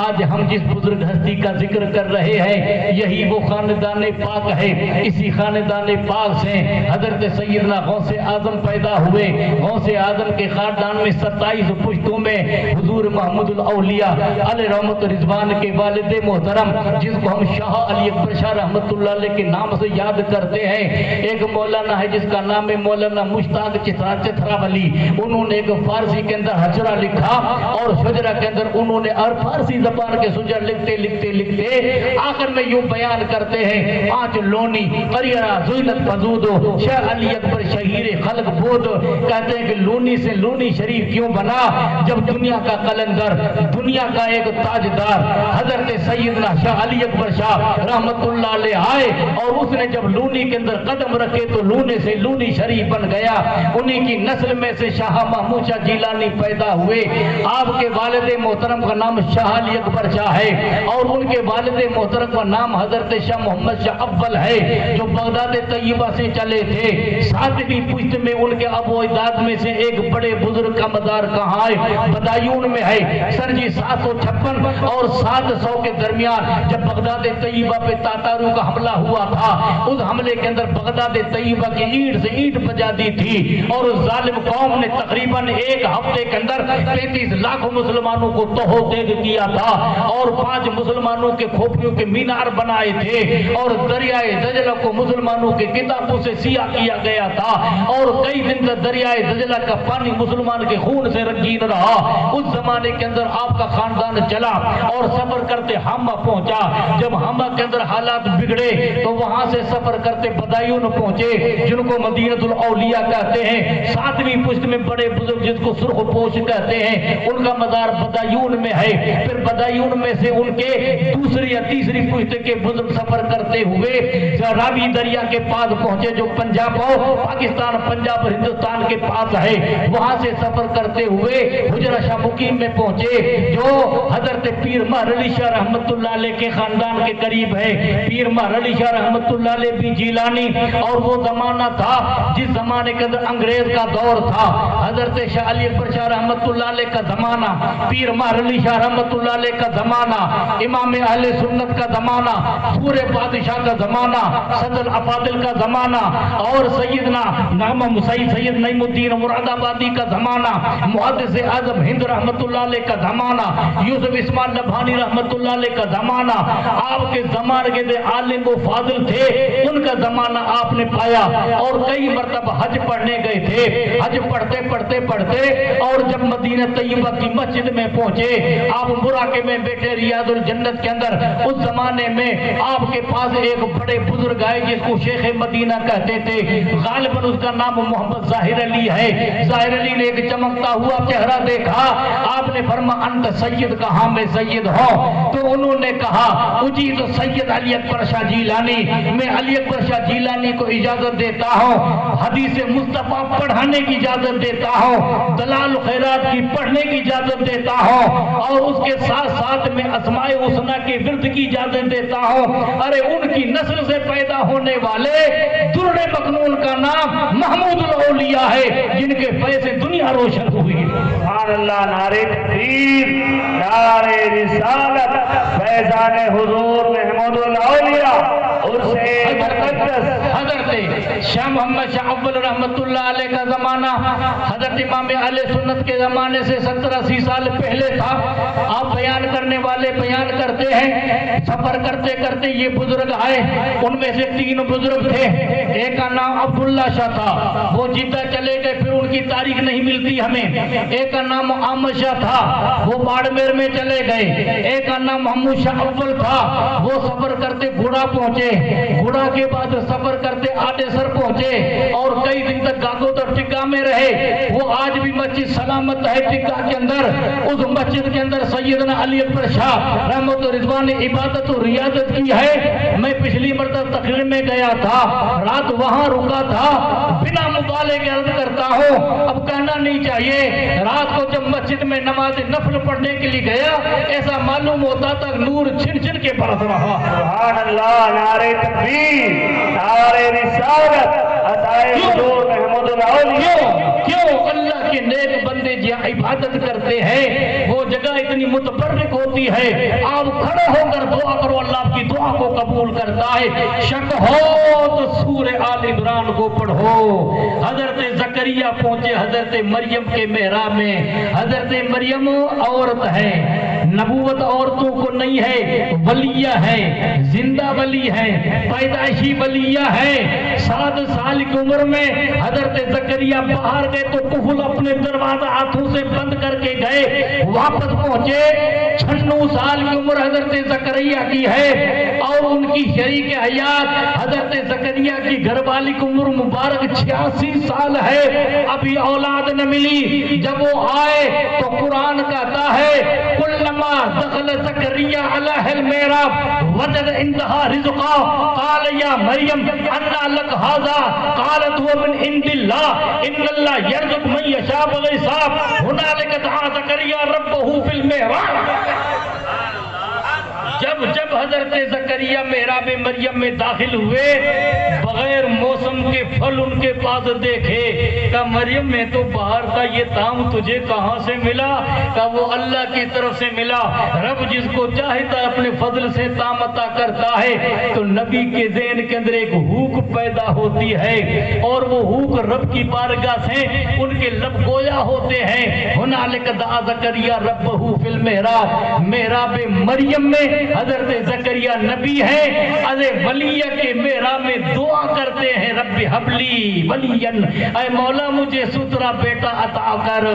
آج ہم جس بزرگ ہستی کا ذکر کر رہے ہیں، یہی وہ خاندان پاک ہے۔ اسی خاندان پاک سے حضرت سیدنا غوث اعظم پیدا ہوئے۔ غوث اعظم کے خاندان میں 27 پشتوں میں حضور محمود الاولیاء علیہ رحمت رضوان کے والد محترم، جس کو ہم شاہ علی اکبر شاہ رحمت اللہ علیہ کے نام سے یاد کرتے ہیں، ایک مولانا ہے جس کا نام ہے مولانا مشتاق چتراولی۔ انہوں نے ایک فارسی کے اندر حجرہ لکھا، اور شجرہ کے اندر انہوں نے اور فارسی زبان کے شجر لکھتے لکھتے لکھتے آخر میں یوں بیان کرتے ہیں، آج لونی قریرہ زویلت فزودو شاہ علی اکبر شہیر خلق بود۔ کہتے ہیں کہ لونی سے لونی شریف کیوں بنا؟ جب دنیا کا قلندر، دنیا کا ایک تاجدار حضرت سیدنا شاہ علی اکبر شاہ رحمت اللہ علیہ آئے، اور اس نے جب لونی کے اندر قدم رکھے تو لونے سے لونی شریف بن گیا۔ انہی کی نسل میں سے شاہ محمود شاہ جیلانی پیدا ہوئے۔ آپ کے والد محترم کا نام شاہ علی اکبر شاہ ہے، اور ان کے والد محترم کا نام حضرت شاہ محمد شاہ اول ہے، جو بغداد طیبہ سے چلے تھے۔ 7ویں پشت میں ان کے ابو اجداد میں سے ایک بڑے بزرگ کا مدار کہاں ہے؟ بدایون میں ہے۔ سر جی 756 اور 700 کے درمیان اندر جب بغداد طیبہ پہ تاتاروں کا حملہ ہوا تھا، اس حملے کے اندر بغداد طیبہ کی اینٹ سے اینٹ بجا دی تھی، اور اس ظالم قوم نے تقریباً ایک ہفتے کے اندر 35 لاکھ مسلمانوں کو تہو دیگ کیا تھا، اور 5 مسلمانوں کے کھوپڑیوں کے مینار بنائے تھے، اور دریائے دجلہ کو مسلمانوں کے کتابوں سے سیاہ کیا گیا تھا، اور کئی دن تک دریائے دجلہ کا پانی مسلمان کے خون سے رنگین رہا۔ اس زمانے کے اندر آپ کا خاندان چلا اور سفر کرتے ہما پہنچا۔ جب ہما کے اندر حالات بگڑے تو وہاں سے سفر کرتے بدایون پہنچے، جن کو مدینہ الاولیاء کہتے ہیں، 7ویں پشت میں بڑے بزرگ جس کو سرخ پوش کہتے ہیں، ان کا مزار بدایون میں ہے۔ پھر بدایون میں سے ان کے دوسری یا تیسری پشت کے بزرگ سفر کرتے ہوئے راوی دریا کے پاس پہنچے، جو پنجاب پاکستان پنجاب اور ہندوستان کے پاس ہے۔ وہاں سے سفر کرتے ہوئے حجرہ شاہ مقیم میں پہنچے، جو حضرت پیر مہر علی شاہ رحمت اللہ علیہ کے خاندان کے قریب ہے۔ پیر مہر علی شاہ رحمت اللہ علیہ بھی جیلانی، اور وہ زمانہ تھا جس زمانے کے اندر انگریز کا دور تھا۔ حضرت شاہ علی اکبر شاہ رحمت اللہ علیہ کا زمانہ، پیر مہر علی شاہ رحمت اللہ علیہ کا زمانہ، امام اہل سنت کا زمانہ، پورے بادشاہ کا زمانہ، صدر افاضل کا زمانہ، اور سیدنا سید نعیم الدین مراد آبادی کا زمانہ، محدث اعظم ہند رحمت اللہ علیہ کا زمانہ، یوسف اسماعیل نبھانی رحمت اللہ علیہ کا زمانہ، آپ کے زمانے کے عالم و فاضل تھے، ان کا زمانہ آپ نے پایا۔ اور کئی مرتبہ حج پڑھنے گئے تھے، حج پڑھتے اور جب مدینہ طیبہ کی مسجد میں پہنچے، آپ مراقبے میں بیٹھے ریاض الجنت کے اندر۔ اس زمانے میں آپ کے پاس ایک بڑے بزرگ آئے جس کو شیخ مدینہ کہتے تھے، غالباً اس کا نام محمد ظاہر علی ہے۔ ظاہر علی نے ایک چمکتا ہوا چہرہ دیکھا، آپ نے فرمایا انت سید، کہاں میں سید ہوں؟ تو انہوں نے کہا اجی تو سید علی اکبر شاہ جیلانی، میں علی اکبر شاہ جیلانی کو اجازت دیتا ہوں، حدیث مصطفیٰ پڑھانے کی اجازت دیتا ہوں، دلال خیرات کی پڑھنے کی اجازت دیتا ہوں، اور اس کے ساتھ ساتھ میں اسماء حسنہ کے ورد کی اجازت دیتا ہوں۔ ارے ان کی نسل سے پیدا ہونے والے درر مکنون کا نام محمود الاولیاء ہے، جن کے پیسے دنیا روشن ہوئی۔ سبحان اللہ، نعرہ تکبیر، نعرہ رسالت، فیضان حضور محمود الاولیاء، حضرت شاہ محمد شاہ اول رحمت اللہ علیہ کا زمانہ حضرت امام اہل سنت کے زمانے سے 70-80 سال پہلے تھا۔ آپ بیان کرنے والے بیان کرتے ہیں، سفر کرتے کرتے یہ بزرگ آئے، ان میں سے 3 بزرگ تھے۔ ایک کا نام عبداللہ شاہ تھا، وہ جدہ چلے گئے، پھر ان کی تاریخ نہیں ملتی ہمیں۔ ایک کا نام احمد شاہ تھا، وہ باڑمیر میں چلے گئے۔ ایک کا نام محمود شاہ اول تھا، وہ سفر کرتے گھوڑا پہنچے، گھوڑا کے بعد سفر کرتے آٹے سر پہنچے، اور کئی دن تک گاگوتر ٹکا میں رہے۔ وہ آج بھی مسجد سلامت ہے ٹکا کے اندر۔ اس مسجد کے اندر سیدنا علی اکبر شاہ رحمت و رضوان نے عبادت و ریاضت کی ہے۔ میں پچھلی مرتبہ تقریر میں گیا تھا، رات وہاں رکا تھا۔ بنا مبالغے کے عرض کرتا ہوں، اب کہنا نہیں چاہیے، رات کو جب مسجد میں نماز نفل پڑھنے کے لیے گیا، ایسا معلوم ہوتا تھا نور چھن چھن کے برس رہا۔ سبحان اللہ، نعرہ تکبیر، نعرہ رسالت، عطائے حضور محمود الاولیاء۔ کیوں اللہ کے نیک بندے جہاں عبادت کرتے ہیں وہ جگہ اتنی متبرک ہوتی ہے، آپ کھڑے ہو کر دعا کرو، اللہ آپ کی دعا کو قبول کرتا ہے۔ شک ہو تو سورہ آل عمران کو پڑھو۔ حضرت زکریا پہنچے حضرت مریم کے محراب میں۔ حضرت مریم عورت ہے، نبوت عورتوں کو نہیں ہے، ولیہ ہے، زندہ ولی ہے، پیدائشی ولیہ ہے۔ 7 سال کی عمر میں حضرت زکریا باہر گئے تو قفل اپنے دروازہ ہاتھوں سے بند کر کے گئے، واپس پہنچے۔ 96 سال کی عمر حضرت زکریا کی ہے، اور ان کی شریک حیات حضرت زکریا کی گھر والی کی عمر مبارک 86 سال ہے، ابھی اولاد نہ ملی۔ جب وہ آئے تو قرآن کہتا ہے کلما دخل زکریا علیہ المحراب وجد عندها رزقا قال یا مریم انا لک ھذا قالت هو من عند اللہ ان اللہ یرزق من یشاء بغیر حساب هنالک دعا زکریا ربہ فی المحراب۔ جب رب جب حضرت زکریا محراب مریم میں داخل ہوئے بغیر موسم کے پھل ان کے پاس دیکھے، کہا مریم میں تو باہر کا یہ تام تجھے کہاں سے ملا؟ کہا وہ اللہ کی طرف سے ملا، رب جس کو چاہتا اپنے فضل سے تام عطا کرتا ہے۔ تو نبی کے ذہن کے اندر ایک ہوک پیدا ہوتی ہے اور وہ ہوک رب کی بارگاہ سے ان کے لب گویا ہوتے ہیں۔ ہنالک دعا زکریا ربہ فی المحراب، محراب مریم میں حضرت زکریا نبی ہے، از ولیہ کے محراب میں دعا کرتے ہیں، رب حبلی ولین، اے مولا مجھے سترا بیٹا عطا کر۔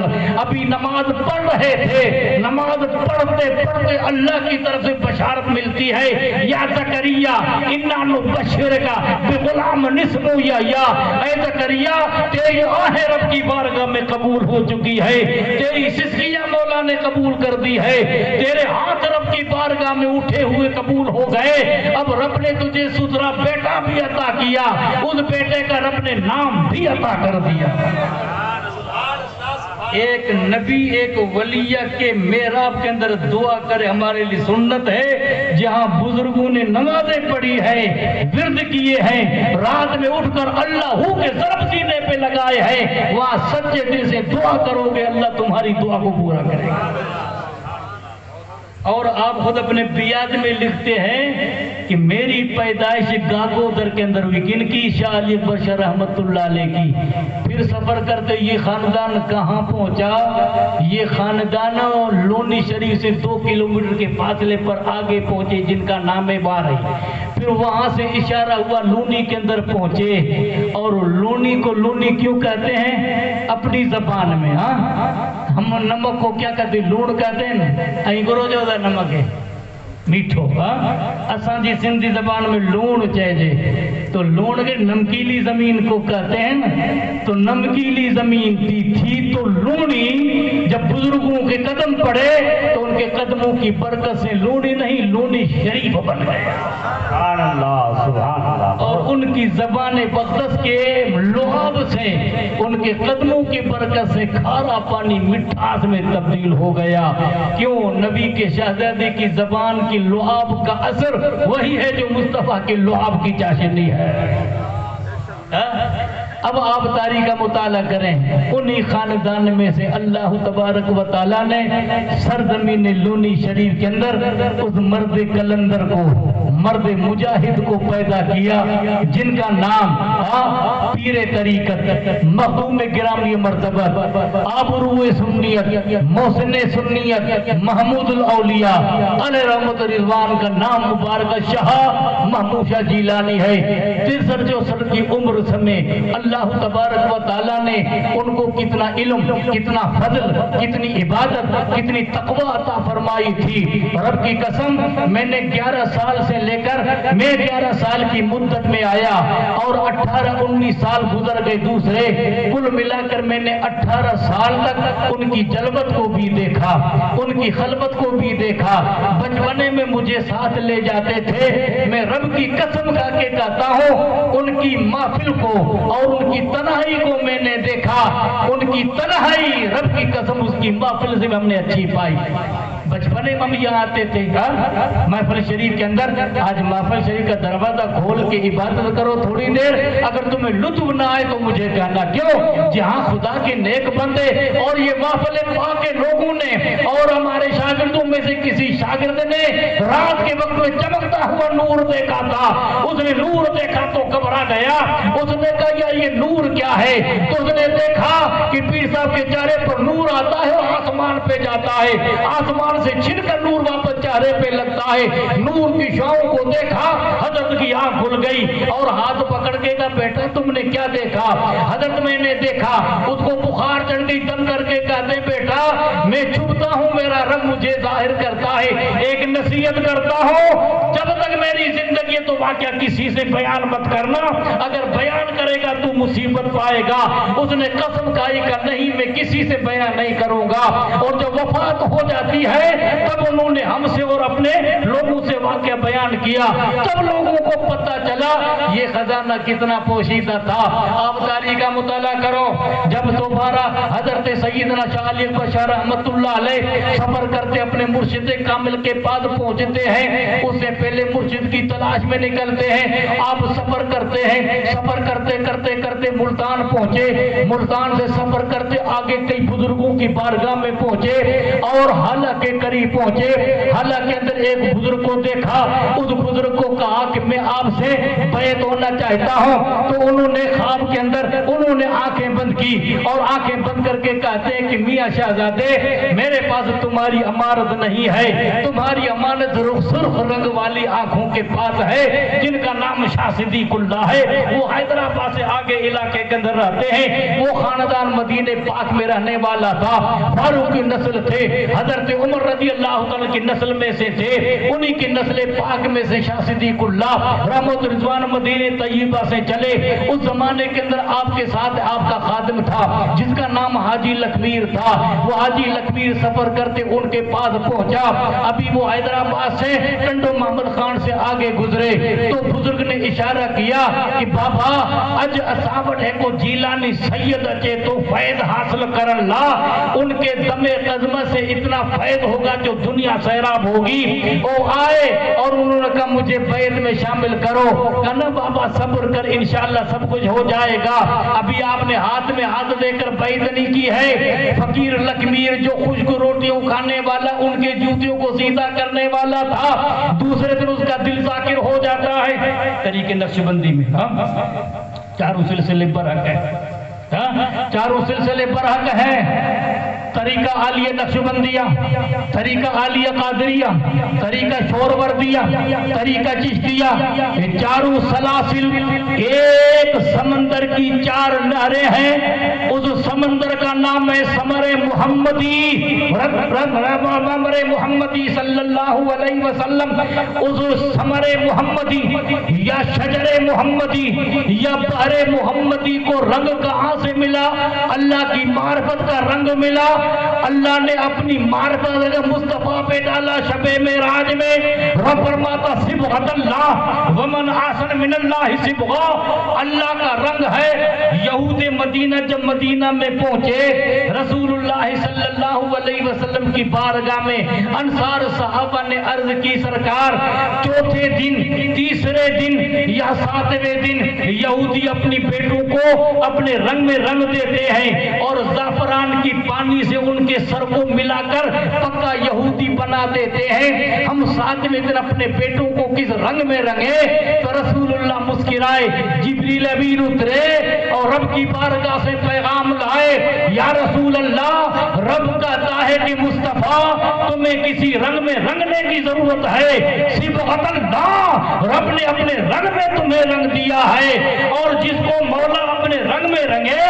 ابھی نماز پڑھ رہے تھے، نماز پڑھتے پڑھتے اللہ کی طرف سے بشارت ملتی ہے، یا زکریا انا نبشرک بغلام اسمہ یحییٰ، اے زکریا تیری آہ رب کی بارگاہ میں قبول ہو چکی ہے، تیری سسکیاں مولا نے قبول کر دی ہے، تیرے ہاتھ رب کی بارگاہ میں اٹھے ہوئے قبول ہو گئے، اب رب نے تجھے سترا بیٹا بھی عطا کیا، اس بیٹے کا رب نے نام بھی عطا کر دیا۔ ایک نبی ایک ولیہ کے محراب کے اندر دعا کرے ہمارے لیے سنت ہے، جہاں بزرگوں نے نمازیں پڑھی ہیں، ورد کیے ہیں، رات میں اٹھ کر اللہ کے ضرب سینے پہ لگائے ہیں، وہاں سچے دل سے دعا کرو گے اللہ تمہاری دعا کو پورا کرے گا۔ اور آپ خود اپنے بیاد میں لکھتے ہیں کہ میری پیدائش گاگودر کے اندر ہوئی، کن کی؟ شاہ علی اکبر شاہ رحمت اللہ علیہ کی۔ پھر سفر کرتے یہ خاندان کہاں پہنچا؟ یہ خاندان لونی شریف سے 2 کلومیٹر کے فاصلے پر آگے پہنچے جن کا نام بار ہے۔ پھر وہاں سے اشارہ ہوا لونی کے اندر پہنچے، اور لونی کو لونی کیوں کہتے ہیں؟ اپنی زبان میں، ہاں ہم نمک کو کیا کہتے ہیں؟ لون کہتے ہیں، این گرو جو دا نمک ہے میٹھو، اساں جی سندھی زبان میں لون چاہے، تو لون کے نمکیلی زمین کو کہتے ہیں، تو نمکیلی زمین تھی تو لونی، جب بزرگوں کے قدم پڑے تو ان کے قدموں کی برکت سے لونی نہیں لونی شریف بن گئے، سبحان اللہ سبحان اللہ، اور ان کی زبان بغدس کے لعاب سے ان کے قدموں کی برکت سے کھارا پانی مٹھاس میں تبدیل ہو گیا۔ کیوں؟ نبی کے شہزادے کی زبان کی لعاب کا اثر وہی ہے جو مصطفیٰ کے لعاب کی چاشنی ہے۔ اب آپ تاریخ کا مطالعہ کریں، انہی خاندان میں سے اللہ تبارک و تعالیٰ نے سرزمین لونی شریف کے اندر اس مرد کلندر کو، مرد مجاہد کو پیدا کیا، جن کا نام پیر طریقت، مخدوم گرامی مرتبہ، آبرو سنیت، محسن سنیت، محمود الاولیاء علیہ رحمت رضوان کا نام مبارک شاہ محمود شاہ جیلانی ہے۔ 63 کی عمر سمے اللہ تبارک و تعالیٰ نے ان کو کتنا علم، کتنا فضل، کتنی عبادت، کتنی تقوی عطا فرمائی تھی۔ رب کی قسم میں نے 11 سال سے لے کر میں 11 سال کی مدت میں آیا اور 18-19 سال گزر گئے دوسرے، کل ملا کر میں نے 18 سال تک ان کی جلوت کو بھی دیکھا، ان کی خلوت کو بھی دیکھا۔ بچپنے میں مجھے ساتھ لے جاتے تھے، میں رب کی قسم کھا کے کہتا ہوں ان کی محفل کو اور ان کی تنہائی کو میں نے دیکھا، ان کی تنہائی رب کی قسم اس کی محفل سے ہم نے اچھی پائی۔ بچپنے میں ہم یہاں آتے تھے محفل شریف کے اندر، آج محفل شریف کا دروازہ کھول کے عبادت کرو تھوڑی دیر، اگر تمہیں لطف نہ آئے تو مجھے کہنا، کیوں؟ جہاں خدا کے نیک بندے اور یہ محفل پاک کے لوگوں نے اور ہمارے شاگردوں میں سے کسی شاگرد نے رات کے وقت میں چمکتا ہوا نور دیکھا تھا، اس نے نور دیکھا تو گھبرا گیا، اس نے کہا یا یہ نور کیا ہے؟ تو اس نے دیکھا کہ پیر صاحب کے چہرے پر نور آتا ہے اور آسمان پہ جاتا ہے، آسمان سے چھن کر نور واپس چہرے پہ لگتا ہے۔ نور کی شعاؤں کو دیکھا، حضرت کی آنکھ کھل گئی اور ہاتھ پکڑ کے کہا بیٹا تم نے کیا دیکھا؟ حضرت میں نے دیکھا، اس کو بخار چڑھ گئی، دم کر کے کہتے بیٹا میں چھپتا ہوں میرا رب مجھے ظاہر کرتا ہے، ایک نصیحت کرتا ہوں، جب تک میری زندگی یہ تو واقعہ کسی سے بیان مت کرنا، اگر بیان کرے گا تو مصیبت پائے گا۔ اس نے قسم کھائی کہ نہیں میں کسی سے بیان نہیں کروں گا، اور جب وفات ہو جاتی ہے تب انہوں نے ہم سے اور اپنے لوگوں سے واقعہ بیان کیا، تب لوگوں کو پتہ چلا یہ خزانہ کتنا پوشیدہ تھا۔ آپ تاریخ کا مطالعہ کرو، جب دوبارہ حضرت سیدنا شاہ علی اکبر شاہ رحمت اللہ علیہ سفر کرتے اپنے مرشد کامل کے پاس پہنچتے ہیں، اس سے پہلے مرشد کی تلاش میں نکلتے ہیں، آپ سفر کرتے ہیں، سفر کرتے کرتے کرتے ملتان پہنچے، ملتان سے سفر کرتے آگے کئی بزرگوں کی بارگاہ میں پہنچے اور حلہ کے قریب پہنچے، حلہ کے اندر ایک بزرگ کو دیکھا، اس بزرگ کو کہا کہ میں آپ سے بیعت ہونا چاہتا ہوں، تو انہوں نے خواب کے اندر انہوں نے آنکھیں بند کی اور آنکھیں بند کر کے کہتے ہیں کہ میاں شہزادے میرے پاس تمہاری امانت نہیں ہے، تمہاری امانت سرخ رنگ والی آنکھوں کے پاس ہے جن کا نام شاہ صدیق اللہ ہے، وہ حیدرآباد سے آگے علاقے کے اندر رہتے ہیں، وہ خاندان مدینہ پاک میں رہنے والا تھا، فاروق کی نسل تھے، حضرت عمر رضی اللہ تعالیٰ کی نسل میں سے تھے، انہی کی نسل پاک میں سے شاہ صدیق اللہ رحمت رضوان مدینہ طیبہ سے چلے۔ اس زمانے کے اندر آپ کے ساتھ آپ کا خادم تھا جس کا نام حاجی لکھمیر تھا، وہ حاجی لکھمیر سفر کرتے ان کے پاس پہنچا، ابھی وہ حیدرآباد سے ٹنڈو محمد خان سے آگے گزرے تو بزرگ نے اشارہ کیا کہ بابا اج اصابت ہے کو جیلانی سید اچے تو فیض حاصل کرن لا، ان کے دم قدمہ سے اتنا فیض ہوگا جو دنیا سیراب ہوگی، وہ آئے اور انہوں نے کہا مجھے بیعت میں شامل کرو، کہنا بابا صبر کر انشاءاللہ سب کچھ ہو جائے گا، ابھی آپ نے ہاتھ میں ہاتھ دے کر بیعت نہیں کی ہے۔ فقیر لکھمیر جو خشک روٹیوں کھانے والا ان کے جوتیوں کو سیدھا کرنے والا تھا، دوسرے دن اس کا دل ذاکر ہو جاتا ہے۔ طریقے نقش بندی میں چاروں سلسلے برحق ہے، چاروں سلسلے برحق ہے، طریقہ عالیہ نقش بندیہ، طریقہ عالیہ قادریہ، طریقہ شوروردیہ، طریقہ چشتیہ، یہ چاروں سلاسل ایک سمندر کی چار نہریں ہیں، اس سمندر کا نام ہے ثمر محمدی، ثمر محمدی صلی اللہ علیہ وسلم، اس ثمر محمدی یا شجر محمدی یا بحر محمدی کو رنگ کہاں سے ملا؟ اللہ کی معرفت کا رنگ ملا، اللہ نے اپنی معرفت مصطفیٰ پہ ڈالا شب معراج میں، رب فرماتا صبغۃ اللہ ومن احسن من اللہ صبغہ، اللہ کا رنگ ہے۔ یہود مدینہ جب مدینہ میں پہنچے رسول اللہ صلی اللہ علیہ وسلم کی بارگاہ میں انصار صحابہ نے عرض کی سرکار چوتھے دن تیسرے دن یا ساتویں دن یہودی اپنی بیٹوں کو اپنے رنگ میں رنگ دیتے ہیں اور زعفران کی پانی سے ان کے سر کو ملا کر پکا یہودی بنا دیتے ہیں، ہم ساتویں دن اپنے بیٹوں کو کس رنگ میں رنگے؟ تو رسول اللہ مسکرائے، جبریل امین اترے اور رب کی بارگاہ سے پیغام لائے، یا رسول اللہ رب کہتا ہے کہ مصطفیٰ تمہیں کسی رنگ میں رنگنے کی ضرورت ہے، صبغۃ اللہ رب نے اپنے رنگ میں تمہیں رنگ دیا ہے، اور جس کو مولا اپنے رنگ میں رنگے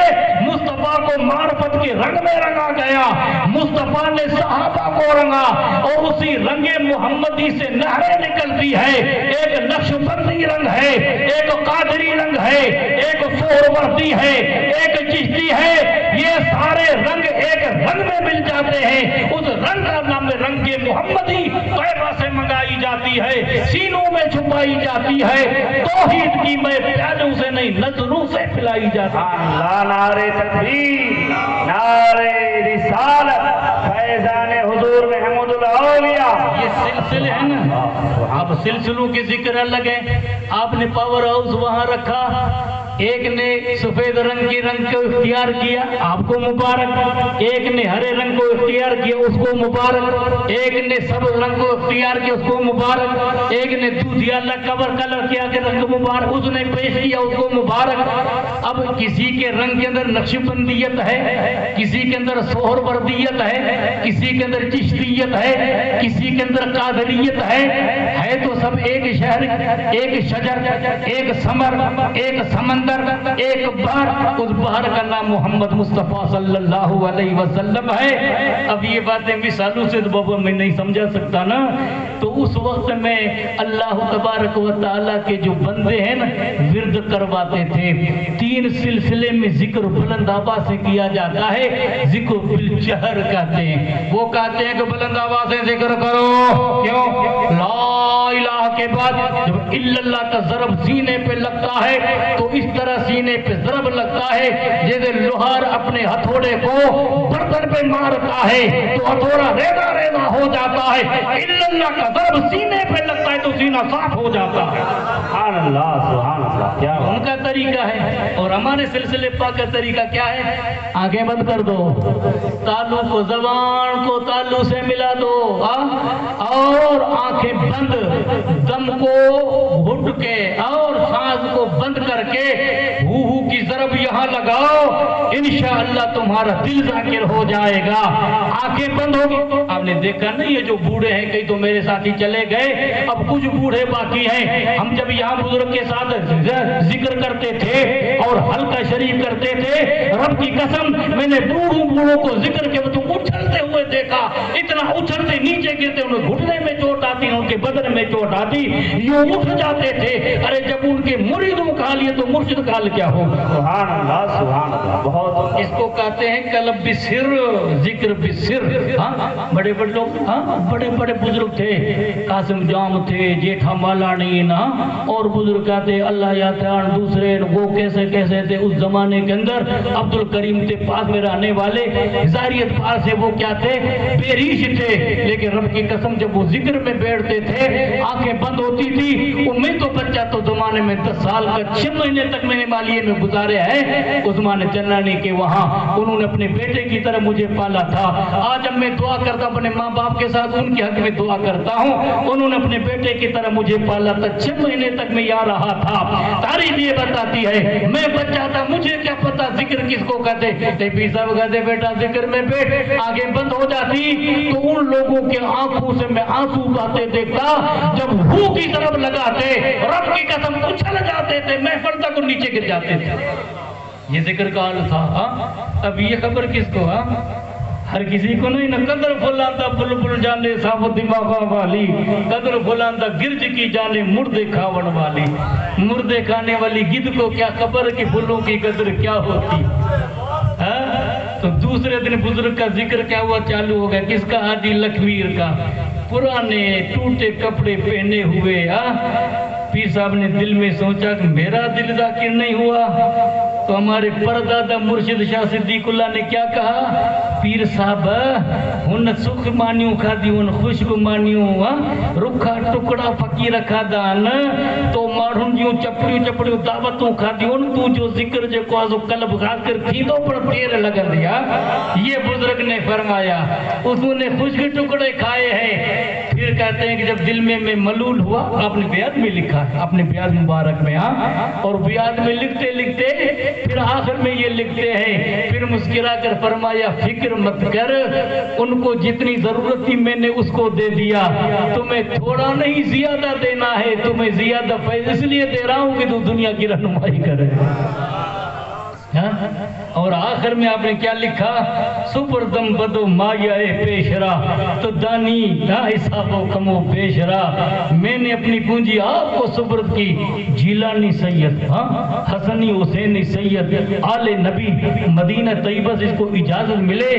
مصطفیٰ کو معرفت کے رنگ میں رنگا گیا، مصطفیٰ نے صحابہ کو رنگا اور اسی رنگ محمدی سے نہریں نکلتی ہے، ایک نقش بندی رنگ ہے، ایک قادری رنگ ہے، ایک سہروردی ہے، ایک چشتی ہے، یہ سارے رنگ ایک رنگ میں مل جاتے ہیں، اس رنگ کا نام رنگ محمدی طیبہ سے منگائی جاتی ہے، سینوں میں چھپائی جاتی ہے، توحید کی میں پیالوں سے نہیں نظروں سے پلائی جاتی ہے۔ اللہ نعرہ تکبیر، نعرہ رسالت، فیضان حضور محمد الاولیاء، یہ سلسلے ہیں نا، اب سلسلوں کے ذکر الگ ہے، آپ نے پاور ہاؤس وہاں رکھا، ایک نے سفید رنگ کی رنگ کو اختیار کیا آپ کو مبارک، ایک نے ہرے رنگ کو اختیار کیا اس کو مبارک، ایک نے سبز رنگ کو اختیار کیا اس کو مبارک، ایک نے دودھیا کور کلر کیا کہ رنگ مبارک اس نے پیش کیا اس کو مبارک۔ اب کسی کے رنگ کے اندر نقش بندیت ہے، کسی کے اندر سہر وردیت ہے، کسی کے اندر چشتیت ہے، کسی کے اندر قادریت ہے تو سب ایک شہر، ایک شجر، ایک ثمر، ایک سمندر اندر ایک بہر، اس بہر کا نام محمد مصطفیٰ صلی اللہ علیہ وسلم ہے۔ اب یہ باتیں مثالوں سے تو بابا میں نہیں سمجھا سکتا نا، تو اس وقت میں اللہ تبارک و تعالیٰ کے جو بندے ہیں نا ورد کرواتے تھے۔ 3 سلسلے میں ذکر بلند آواز سے کیا جاتا ہے، ذکر بالجہر کہتے ہیں۔ وہ کہتے ہیں کہ بلند آواز سے ذکر کرو، کیوں؟ لا الہ کے بعد جب الا اللہ کا ضرب سینے پہ لگتا ہے تو اس طرح سینے پہ ضرب لگتا ہے جیسے لوہار اپنے ہتھوڑے کو برتن پہ مارتا ہے تو ہتھوڑا ریزہ ریزہ ہو جاتا ہے، الا اللہ کا ضرب سینے پہ لگتا ہے تو سینہ صاف ہو جاتا ہے۔ سبحان اللہ، کیا ان کا طریقہ ہے، اور ہمارے سلسلے پاک کا طریقہ کیا ہے؟ آنکھیں بند کر دو، تالو کو زبان کو تالو سے ملا دو، اور آنکھیں بند، دم کو گھٹ کے اور سانس کو بند کر کے ہو کی ضرب یہاں لگاؤ، انشاءاللہ تمہارا دل ذاکر ہو جائے گا۔ آنکھیں بند ہوگی۔ آپ نے دیکھا نا یہ جو بوڑھے ہیں، کئی تو میرے ساتھی چلے گئے، اب کچھ بوڑھے باقی ہیں۔ ہم جب یہاں بزرگ کے ساتھ ذکر کرتے تھے اور حلقہ شریف کرتے تھے، رب کی قسم میں نے بوڑھوں کو ذکر کے تو اچھلتے ہوئے دیکھا، اتنا اچھلتے نیچے گرتے، انہیں گھٹنے میں چوٹ آتی، ان کے بدن میں چوٹ آتی، یوں اٹھ جاتے تھے۔ ارے جب ان کے مریدوں کا حال یہ تو مرشد کا حال کیا ہوگا؟ سبحان اللہ، بہت۔ اس کو کہتے ہیں قلب بسر، ذکر بسر۔ بڑے بڑے لوگ، بڑے بڑے بزرگ تھے، قاسم جام تھے، جیٹھا مالانی نا، اور بزرگ کہتے اللہ یاتان دوسرے، وہ کیسے کیسے تھے اس زمانے کے اندر۔ عبد الکریم تھے پاس میں رہنے والے، ہزاریت پار سے وہ کیا تھے؟ بے ریش تھے، لیکن رب کی قسم جب وہ ذکر میں بیٹھتے تھے آنکھیں بند ہوتی تھی۔ میں تو بچہ تو زمانے میں 10 سال کا 6 مہینے تک میں نے مالیے میں گزارے ہیں عثمان چنانی کے وہاں، انہوں نے اپنے بیٹے کی طرح مجھے پالا تھا۔ آج جب میں دعا کرتا ہوں اپنے ماں باپ کے ساتھ، ان کے حق میں دعا کرتا ہوں، انہوں نے اپنے بیٹے کی طرح مجھے پالا تھا، 6 مہینے تک میں یہاں رہا تھا۔ تاریخ یہ بتاتی ہے میں بچہ تھا، مجھے کیا پتا ذکر کس کو کہتے، پیر صاحب کہتے بیٹا ذکر میں بیٹھ، آنکھیں بند ہو جاتی تو ان لوگوں کے آنکھوں سے میں آنسو بہتے دیکھتا، جب ہو کی طرف لگاتے رب کی قسم اچھل جاتے تھے، محفل تک نیچے گر جاتے تھے۔ یہ ذکر کا حال تھا۔ اب یہ خبر کس کو؟ ہر کسی کو نہیں نا۔ قدر فلاندہ بلبل جانے صاحب دماغ والی، قدر فلاندہ گرج کی جانے مردے کھاون والی۔ مردے کھانے والی گدھ کو کیا خبر کہ پھولوں کی قدر کیا ہوتی۔ تو دوسرے دن بزرگ کا ذکر کیا ہوا چالو ہو گیا، کس کا؟ حاجی لکھمیر کا۔ پرانے ٹوٹے کپڑے پہنے ہوئے، پیر صاحب نے دل میں سوچا کہ میرا دل ذاکر نہیں ہوا، تو ہمارے پردادا مرشد شاہ صدیق اللہ نے کیا کہا؟ پیر صاحب ہن سکھ مانیوں کھا دی، ہن خشک مانیوں، رکھا ٹکڑا پکی رکھا دان، تو مارہن جیوں چپڑیوں چپڑیوں دعوتوں کھا دی، ہن تو جو ذکر جے کو آزو قلب غاکر تھی تو پر پیر لگا دیا۔ یہ بزرگ نے فرمایا، انہوں نے خشک ٹکڑے کھائے ہیں۔ پھر کہتے ہیں کہ جب دل میں ملول ہوا، آپ نے بیعت میں لکھا ہے، اپنے بیعت مبارک میں، اور بیعت میں لکھتے لکھتے پھر آخر میں یہ لکھتے ہیں، پھر مسکرا کر فرمایا فکر مت کر، ان کو جتنی ضرورت تھی میں نے اس کو دے دیا، تمہیں تھوڑا نہیں زیادہ دینا ہے، تمہیں زیادہ فیض اس لیے دے رہا ہوں کہ تو دنیا کی رہنمائی کرے۔ اور آخر میں آپ نے کیا لکھا؟ سپردم بدو مایہ پیشرا تو دانی حساب و کم و پیشرا، میں نے اپنی پونجی آپ کو سپرد کی، جیلانی سید، حسنی حسینی سید، آل نبی مدینہ طیبہ سے اس کو اجازت ملے،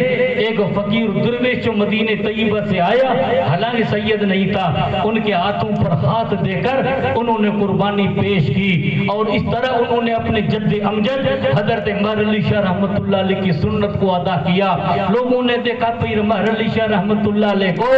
ایک فقیر درویش جو مدینہ طیبہ سے آیا، حالانکہ سید نہیں تھا، ان کے ہاتھوں پر ہاتھ دے کر انہوں نے قربانی پیش کی، اور اس طرح انہوں نے اپنے جد امجد حضرت مہر علی شاہ رحمت اللہ علیہ کی سنت کو ادا کیا۔ لوگوں نے دیکھا پیر مہر علی شاہ رحمت اللہ علیہ کو،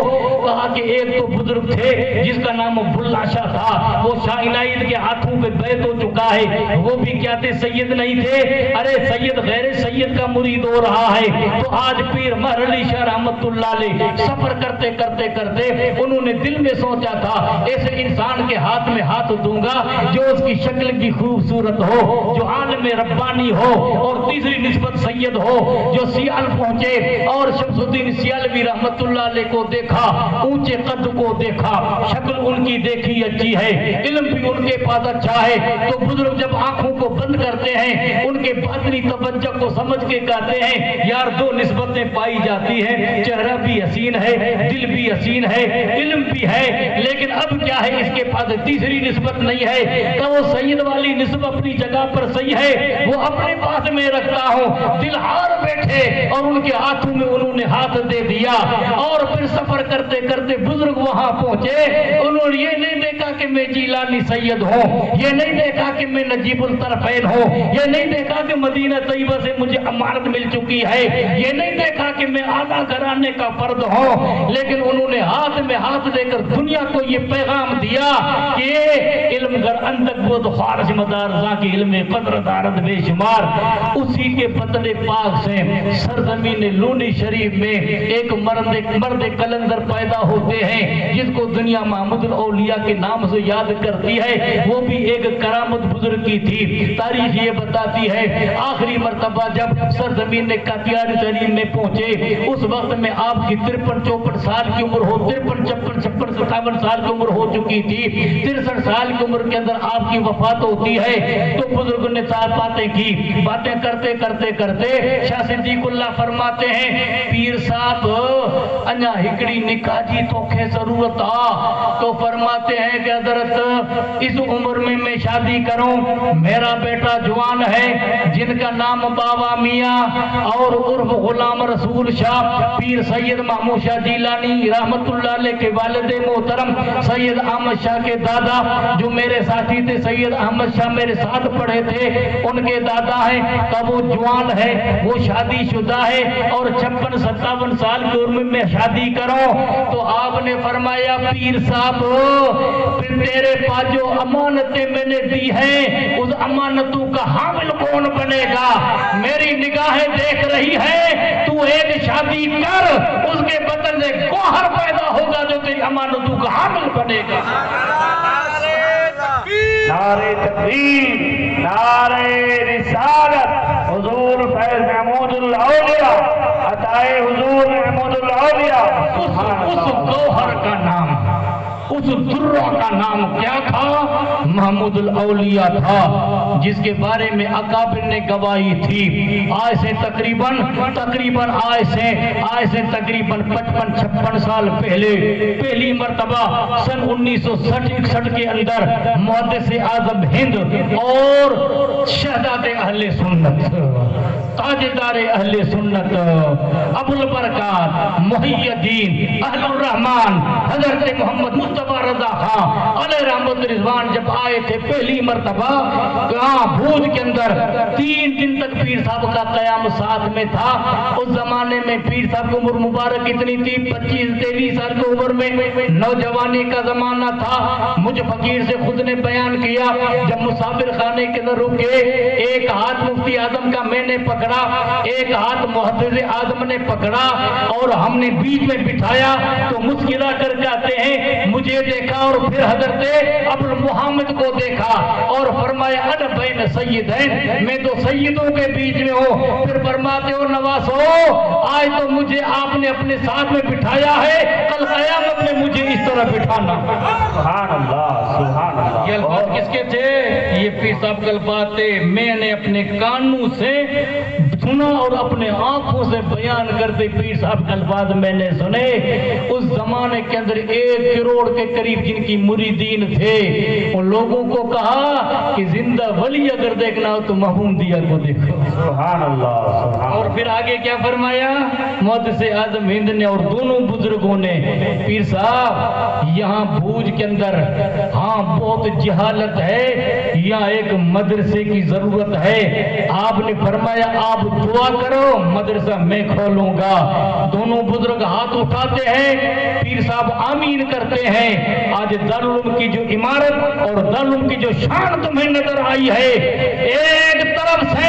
کہا کہ ایک تو بزرگ تھے جس کا نام عبداللہ شاہ تھا، وہ شاہ عنایت کے ہاتھوں پہ بیعت ہو چکا ہے، وہ بھی کیا تھے؟ سید نہیں تھے۔ ارے سید غیر سید کا مرید ہو رہا ہے، تو آج پیر مہر علی شاہ رحمت اللہ علیہ سفر کرتے کرتے کرتے انہوں نے دل میں سوچا تھا ایسے انسان کے ہاتھ میں ہاتھ دوں گا جو اس کی شکل کی خوبصورت ہو، جو عالم ربانی ہو، اور تیسری نسبت سید ہو، جو سیال پہنچے اور شمس الدین سیالوی رحمت اللہ علیہ کو دیکھا، اونچے قد کو دیکھا، شکل ان کی دیکھی اچھی ہے، علم بھی ان کے پاس اچھا ہے، تو بزرگ جب آنکھوں کو بند کرتے ہیں ان کے باطنی توجہ کو سمجھ کے کہتے ہیں یار دو نسبتیں پائی جاتی ہیں، چہرہ بھی حسین ہے، دل بھی حسین ہے، علم بھی ہے، لیکن اب کیا ہے اس کے پاس تیسری نسبت نہیں ہے۔ تو وہ سید والی نسبت اپنی جگہ پر صحیح ہے، وہ اپنے پاس میں رکھتا ہوں۔ دل ہار بیٹھے اور ان کے ہاتھوں میں انہوں نے ہاتھ دے دیا، اور پھر سفر کرتے کرتے بزرگ وہاں پہنچے۔ انہوں نے یہ نہیں دیکھا کہ میں جیلانی سید ہوں، یہ نہیں دیکھا کہ میں نجیب الطرفین ہوں، یہ نہیں دیکھا کہ مدینہ طیبہ سے مجھے امانت مل چکی ہے، یہ نہیں دیکھا کہ میں اعلیٰ گھرانے کا فرد ہوں، لیکن انہوں نے ہاتھ میں ہاتھ دے کر دنیا کو یہ پیغام دیا کہ علم گر اندک بود خارج مدار ذاکی علم قدر دارد بے شمار۔ اسی کے بدلے پاک سے سرزمین لونی شریف میں ایک مرد کلندر پیدا ہوتے ہیں جس کو دنیا محمود الاولیاء کے نام سے یاد کرتی ہے۔ وہ بھی ایک کرامت بزرگ کی تھی۔ تاریخ یہ بتاتی ہے آخری مرتبہ جب سرزمین قادیان شریف میں پہنچے اس وقت میں آپ کی 53-54 سال کی عمر ہو، 53-56 57 سال کی عمر ہو چکی تھی۔ 63 سال کی عمر کے اندر آپ کی وفات ہوتی ہے۔ تو بزرگ نے صاحب باتیں کی، باتیں کرتے کرتے کرتے شاہ صدیق اللہ فرماتے ہیں پیر صاحب انیا ہکڑی نکاح جی توکھے ضرورت آ۔ تو فرماتے ہیں کہ حضرت اس عمر میں شادی کروں، میرا بیٹا جوان ہے جن کا نام بابا میاں اور عرف غلام رسول شاہ پیر سید محمود شاہ جیلانی رحمت اللہ علیہ کے والد محترم سید احمد شاہ کے دادا جو میرے ساتھی تھے، سید احمد شاہ میرے ساتھ پڑھے تھے، ان کے دادا ہیں۔ تب وہ جوان ہے، وہ شادی شدہ ہے اور 56-57 سال کی عمر میں شادی کرو۔ تو آپ نے فرمایا پیر صاحب پھر تیرے پاس جو امانتیں میں نے دی ہیں اس امانتوں کا حامل کون بنے گا؟ میری نگاہیں دیکھ رہی ہے تو ایک شادی کر، اس کے بدل سے گوہر پیدا ہوگا جو تیری امانتوں کا حامل بنے گا۔ نعرہ تکبیر، نعرہ رسالت، حضور فیض محمود الاولیاء، عطائے حضور محمود الاولیاء۔ اس گوہر کا نام، اس درہ کا نام کیا تھا؟ محمود الاولیاء تھا، جس کے بارے میں اکابر نے گواہی تھی۔ آج سے تقریباً 55-56 سال پہلے پہلی مرتبہ سن 1961 کے اندر محدث اعظم ہند اور شہزاد اہل سنت، تاجدار اہل سنت، ابو البرکات، محی الدین، اہل الرحمن، حضرت محمد مصطفیٰ رضا خان علیہ رحمت رضوان جب آئے تھے پہلی مرتبہ بھوج کے اندر 3 دن تک پیر صاحب کا قیام ساتھ میں تھا۔ اس زمانے میں پیر صاحب کی عمر مبارک اتنی تھی 25-23 سال کی عمر میں، نوجوانی کا زمانہ تھا۔ مجھ فقیر سے خود نے بیان کیا جب مسافر خانے کے اندر رکے، ایک ہاتھ مفتی اعظم کا میں نے پکڑا، ایک ہاتھ محدث اعظم نے پکڑا اور ہم نے بیچ میں بٹھایا تو مسکرا کر کہتے ہیں مجھے دیکھا اور پھر حضرت ابو محمد کو دیکھا اور فرمایا انا بین سیدین، میں تو سیدوں کے بیچ میں ہوں۔ پھر فرماتے ہو نواسو آج تو مجھے آپ نے اپنے ساتھ میں بٹھایا ہے، کل قیامت میں مجھے اس طرح بٹھانا۔ سبحان اللہ، سبحان اللہ۔ یہ الفاظ کس کے تھے؟ یہ پیر صاحب کے الفاظ تھے، میں نے اپنے کانوں سے سنا اور اپنے آنکھوں سے بیان کرتے پیر صاحب کے الفاظ میں نے سنے۔ اس زمانے کے اندر 1 کروڑ کے قریب جن کی مریدین تھے، ان لوگوں کو کہا کہ زندہ ولی اگر دیکھنا ہو تو محمودیہ کو دیکھو۔ سبحان اللہ، سبحان اور پھر آگے کیا فرمایا محدث اعظم ہند نے اور دونوں بزرگوں نے پیر صاحب یہاں بھوج کے اندر ہاں بہت جہالت ہے، یہاں ایک مدرسے کی ضرورت ہے۔ آپ نے فرمایا آپ دعا کرو مدرسہ میں کھولوں گا۔ دونوں بزرگ ہاتھ اٹھاتے ہیں، پیر صاحب آمین کرتے ہیں۔ آج دارالعلوم کی جو عمارت اور دارالعلوم کی جو شان تمہیں نظر آئی ہے، ایک طرف سے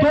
2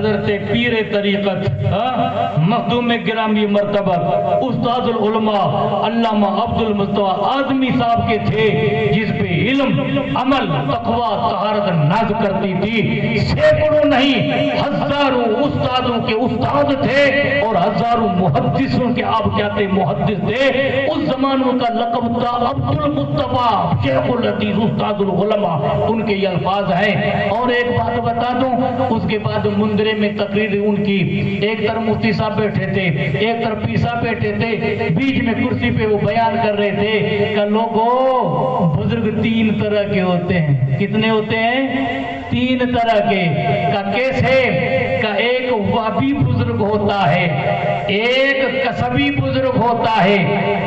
حضرت پیر طریقت مخدوم گرامی مرتبہ استاد العلماء علامہ عبد المصطفیٰ آدمی صاحب کے تھے، جس پہ علم، عمل، تقوی، طہارت ناز کرتی تھی۔ سینکڑوں نہیں ہزاروں استادوں کے استاد تھے اور ہزاروں محدثوں کے آپ کیا تھے محدث تھے۔ اس زمانوں کا لقب تھا عبد المصطفیٰ شیخ الحدیث استاد العلماء، ان کے یہ الفاظ ہیں۔ اور ایک بات بتا دوں، اس کے بعد مندرے میں تقریر ان کی، ایک طرف مفتی صاحب بیٹھے تھے، ایک طرف پیر صاحب بیٹھے تھے، بیچ میں کرسی پہ وہ بیان کر رہے تھے کہ لوگوں بزرگ تین طرح کے ہوتے ہیں۔ کتنے ہوتے ہیں؟ تین طرح کے۔ کا کیسے؟ کا ایک وہابی بزرگ ہوتا ہے، ایک کسبی بزرگ ہوتا ہے،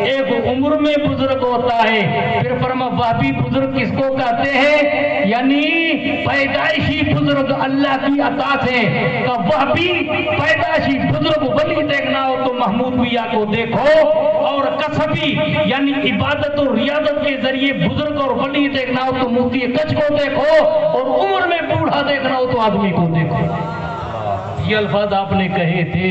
ایک عمر میں بزرگ ہوتا ہے۔ پھر فرما وہابی بزرگ کس کو کہتے ہیں؟ یعنی پیدائشی بزرگ اللہ کی عطا سے۔ کا وہابی پیدائشی بزرگ ولی دیکھنا ہو تو محمود میاں کو دیکھو، اور کسبی یعنی عبادت اور ریاضت کے ذریعے بزرگ اور ولی دیکھنا ہو تو مفتی کچھ کو دیکھو، اور عمر میں بوڑھا دیکھنا ہو تو آدمی کو دیکھو۔ یہ الفاظ آپ نے کہے تھے،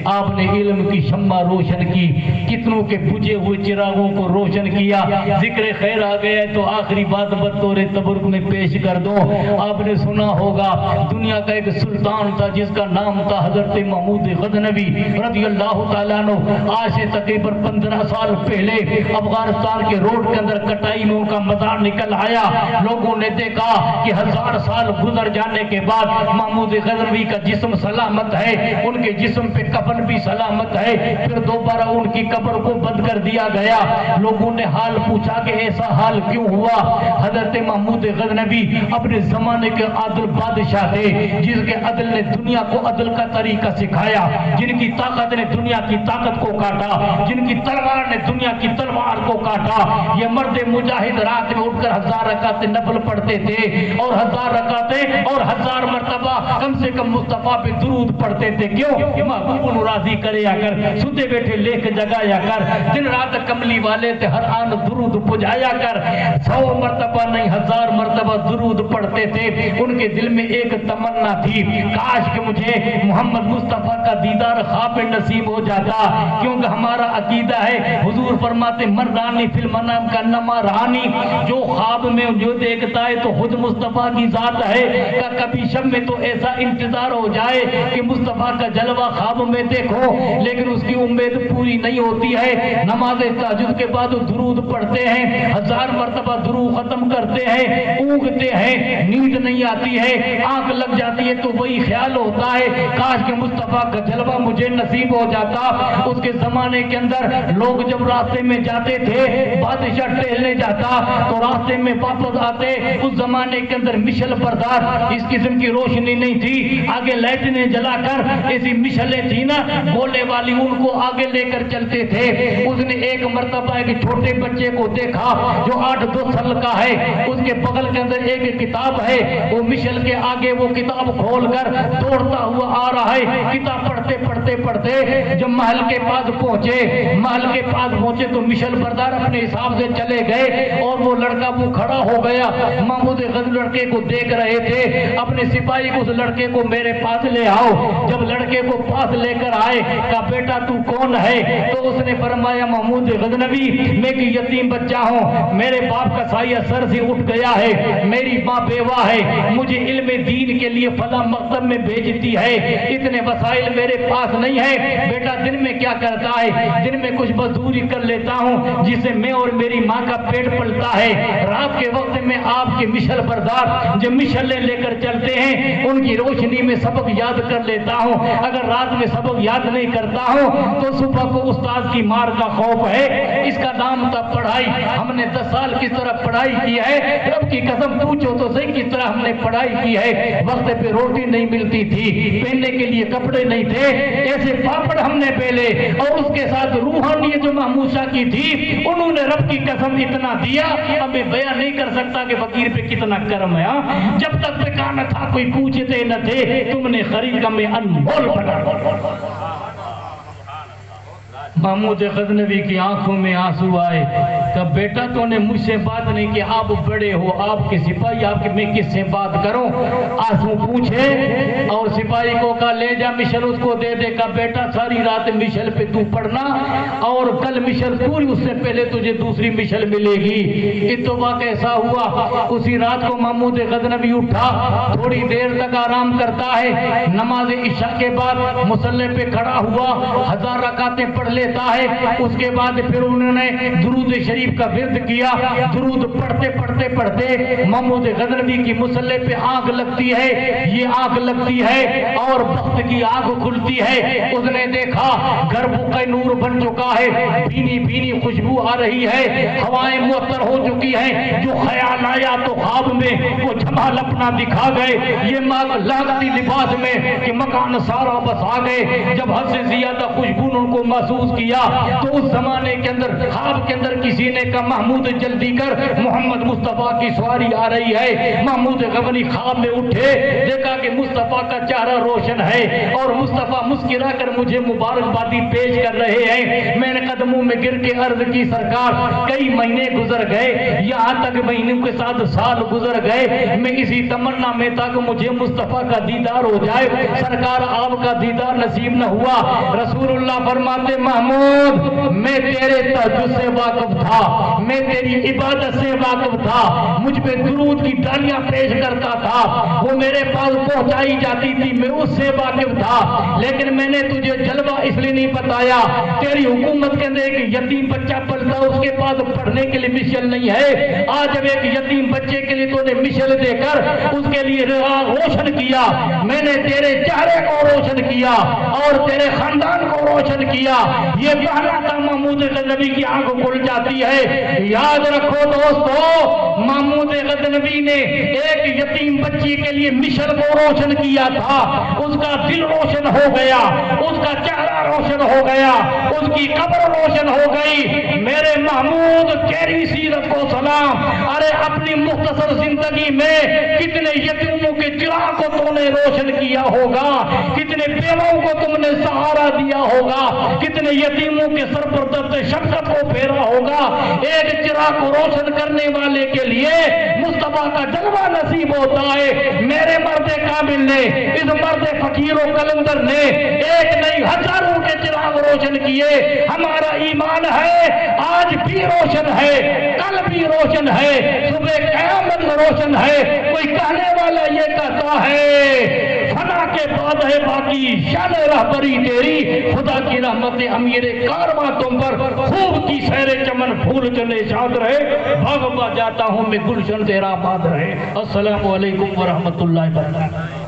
آپ نے علم کی شمع روشن کی، کتنوں کے بجھے ہوئے چراغوں کو روشن کیا۔ ذکر خیر آ گیا ہے تو آخری بات بطور تبرک میں پیش کر دو۔ آپ نے سنا ہوگا دنیا کا ایک سلطان تھا جس کا نام تھا حضرت محمود غزنوی رضی اللہ تعالیٰ عنہ۔ آج سے تقریباً 15 سال پہلے افغانستان کے روڈ کے اندر کٹائی میں ان کا مزار نکل آیا۔ لوگوں نے دیکھا کہ 1000 سال گزر جانے کے بعد محمود غزنوی کا جسم سلامت ہے، ان کے جسم پہ کفن بھی سلامت ہے۔ پھر دوبارہ ان کی قبر کو بند کر دیا گیا۔ لوگوں نے حال پوچھا کہ ایسا حال کیوں ہوا؟ حضرت محمود غزنوی اپنے زمانے کے عادل بادشاہ تھے، جس کے عدل نے دنیا کو عدل کا طریقہ سکھایا، جن کی طاقت نے دنیا کی طاقت کو کاٹا، جن کی تلوار نے دنیا کی تلوار کو کاٹا۔ یہ مرد مجاہد رات میں اٹھ کر 1000 رکعت نفل پڑھتے تھے، اور 1000 رکعتیں اور 1000 مرتبہ کم سے کم مصطفیٰ پہ درود پڑھتے تھے۔ کیوں؟ کہ محبوب انہوں راضی کریا کر، ستے بیٹھے لے کے جگایا کر، دن رات کملی والے تھے ہر آن درود پجایا کر۔ 100 مرتبہ نہیں 1000 مرتبہ درود پڑھتے تھے۔ ان کے دل میں ایک تمنا تھی، کاش کہ مجھے محمد مصطفیٰ کا دیدار خواب نصیب ہو جاتا، کیونکہ ہمارا عقیدہ ہے، حضور فرماتے مردانی فی المنام کا نما رانی، جو خواب میں جو دیکھتا ہے تو خود مصطفیٰ کی ذات ہے۔ کہ کبھی شب میں تو ایسا انتظار ہو جائے کہ مصطفیٰ کا جلوہ خواب میں دیکھو، لیکن اس کی امید پوری نہیں ہوتی ہے۔ نماز تہجد کے بعد درود پڑھتے ہیں، 1000 مرتبہ درود ختم کرتے ہیں، اونگتے ہیں، نیند نہیں آتی ہے، آنکھ لگ جاتی ہے تو وہی خیال ہوتا ہے کاش کہ مصطفیٰ کا جلوہ مجھے نصیب ہو جاتا۔ اس کے زمانے کے اندر لوگ جب راستے میں جاتے تھے، بادشاہ ٹہلنے جاتا تو راستے میں واپس آتے، اس زمانے کے اندر مشل بردار اس قسم کی روشنی نہیں تھی، آگے لائٹیں جلا کر ایسی مشلیں تھی نا گولے والی، ان کو آگے لے کر چلتے تھے۔ اس نے ایک مرتبہ ایک چھوٹے بچے کو دیکھا جو 8-10 سال کا ہے، اس کے بغل کے اندر ایک کتاب ہے، وہ مشل کے آگے وہ کتاب کھول کر دوڑتا ہوا آ رہا ہے۔ کتاب پڑھتے پڑھتے پڑھتے جب محل کے پاس پہنچے تو مشل بردار اپنے حساب سے چلے گئے، اور وہ لڑکا وہ کھڑا ہو گیا۔ محمود غزنوی لڑکے کو دیکھ رہے تھے، اپنے سپاہی کو اس لڑکے کو میرے پاس لے آؤ۔ جب لڑکے کو پاس لے کر آئے کہا بیٹا تو کون ہے؟ تو اس نے فرمایا محمود غزنوی میں ایک یتیم بچہ ہوں، میرے باپ کا سایہ سر سے اٹھ گیا ہے، میری ماں بیوہ ہے، مجھے علم دین کے لیے فلاں مکتب میں بھیجتی ہے، اتنے وسائل میرے پاس نہیں ہے۔ بیٹا دن میں کیا کرتا ہے؟ دن میں کچھ مزدوری کر لیتا ہوں جس سے میں اور میری ماں کا پیٹ پلتا ہے، رات کے وقت میں آپ کے مشل بردار جو مشلیں لے کر چلتے ہیں ان کی روشنی میں سبق یاد کر لیتا ہوں، اگر رات میں سبق یاد نہیں کرتا ہوں تو صبح کو استاد کی مار کا خوف ہے۔ اس کا نام تھا پڑھائی۔ ہم نے 10 سال کس طرح پڑھائی کی ہے، رب کی قسم پوچھو تو صحیح کس طرح ہم نے پڑھائی کی ہے۔ وقت پہ روٹی نہیں ملتی تھی، پہننے کے لیے کپڑے نہیں تھے، ایسے پاپڑ ہم نے بیلے، اور اس کے ساتھ روحانیت جو محمود شاہ کی تھی، انہوں نے رب کی قسم اتنا دیا اب میں بیان نہیں کر سکتا کہ فقیر پہ کتنا کرم ہے۔ جب تک پکانا تھا کوئی پوچھتے نہ تھے، تم نے خرید کا میں انمول بنا۔ محمود غزنوی کی آنکھوں میں آنسو آئے، کہ بیٹا تو نے مجھ سے بات نہیں کہ آپ بڑے ہو، آپ کے سپاہی، آپ کے میں کس سے بات کروں؟ آنسو پوچھے اور سپاہی کو کہا لے جا مشل اس کو دے دے، کہا بیٹا ساری رات مشل پہ تو پڑھنا اور کل مشل پوری اس سے پہلے تجھے دوسری مشل ملے گی۔ اتفاق ایسا ہوا اسی رات کو محمود غزنوی اٹھا، تھوڑی دیر تک آرام کرتا ہے، نماز عشاء کے بعد مصلی پہ کھڑا ہوا، 1000 رکعتیں پڑھ لیتا ہے۔ اس کے بعد پھر انہوں نے درود شریف کا ورد کیا، درود پڑھتے پڑھتے پڑھتے محمود غزنوی کی مصلی پہ آگ لگتی ہے، یہ آگ لگتی ہے اور بخت کی آگ کھلتی ہے۔ اس نے دیکھا گھر بھوکے نور بن چکا ہے، بھینی بھینی خوشبو آ رہی ہے، ہوائیں معطر ہو چکی ہیں، جو خیال آیا تو خواب میں وہ جمال اپنا دکھا گئے، یہ لاگتی لباس میں کہ مکان سارا بس آ گئے۔ جب حد سے زیادہ خوشبو ان کو محسوس کیا تو اس زمانے کے اندر خواب کے اندر کسی نے کہا محمود جلدی کر، محمد مصطفیٰ کی سواری آ رہی ہے۔ محمود غزنوی خواب میں اٹھے، دیکھا کہ مصطفیٰ کا چہرہ روشن ہے اور مصطفیٰ مسکرا کر مجھے مبارکبادی پیش کر رہے ہیں۔ میں نے قدموں میں گر کے عرض کی سرکار کئی مہینے گزر گئے، یہاں تک مہینوں کے ساتھ سال گزر گئے، میں اسی تمنا میں تھا کہ مجھے مصطفیٰ کا دیدار ہو جائے، سرکار آپ کا دیدار نصیب نہ ہوا۔ رسول اللہ فرماتے محمود میں تیرے تہجد سے واقف تھا، میں تیری عبادت سے واقف تھا، مجھ پہ درود کی ڈالیاں پیش کرتا تھا، وہ میرے پاس پہنچائی جاتی تھی، میں اس سے واقف تھا، لیکن میں نے تجھے جلوہ اس لیے نہیں بتایا، تیری حکومت کے اندر ایک یتیم بچہ پلتا اس کے پاس پڑھنے کے لیے مشل نہیں ہے، آج جب ایک یتیم بچے کے لیے تو نے مشل دے کر اس کے لیے روشن کیا، میں نے تیرے چہرے کو روشن کیا اور تیرے خاندان کو روشن کیا۔ یہ بہانا تھا محمود غزنوی کی آنکھ کھل جاتی ہے۔ یاد رکھو دوستو، محمود غزنوی نے ایک یتیم بچی کے لیے مشل کو روشن کیا تھا، اس کا دل روشن ہو گیا، اس کا چہرہ روشن ہو گیا، اس کی قبر روشن ہو گئی۔ میرے محمود کیری سیرت کو سلام۔ ارے اپنی مختصر زندگی میں کتنے یتیموں کے چراغ کو تم نے روشن کیا ہوگا، کتنے بیواؤں کو تم نے سہارا دیا ہوگا، کتنے یتیموں کے سر پر درد شفقت کو پھیرا ہوگا۔ ایک چراغ کو روشن کرنے والے کے لیے مصطفیٰ کا جلوہ نصیب ہوتا ہے۔ میرے مرد کامل نے، اس مرد فقیر و کلندر نے ایک نہیں ہزاروں کے چراغ روشن کیے۔ ہمارا ایمان ہے آج بھی روشن ہے، کل بھی روشن ہے، صبح قیامت روشن ہے۔ کوئی کہنے والا یہ کہتا ہے فنا کے بعد ہے باقی شان رہبری تیری، خدا کی رحمت امیر کارواں تم پر، خوب کی سیر چمن پھول چلے شاد رہے، بھاگ جاتا ہوں میں گلشن تیرا آباد رہے۔ السلام علیکم ورحمۃ اللہ وبرکاتہ۔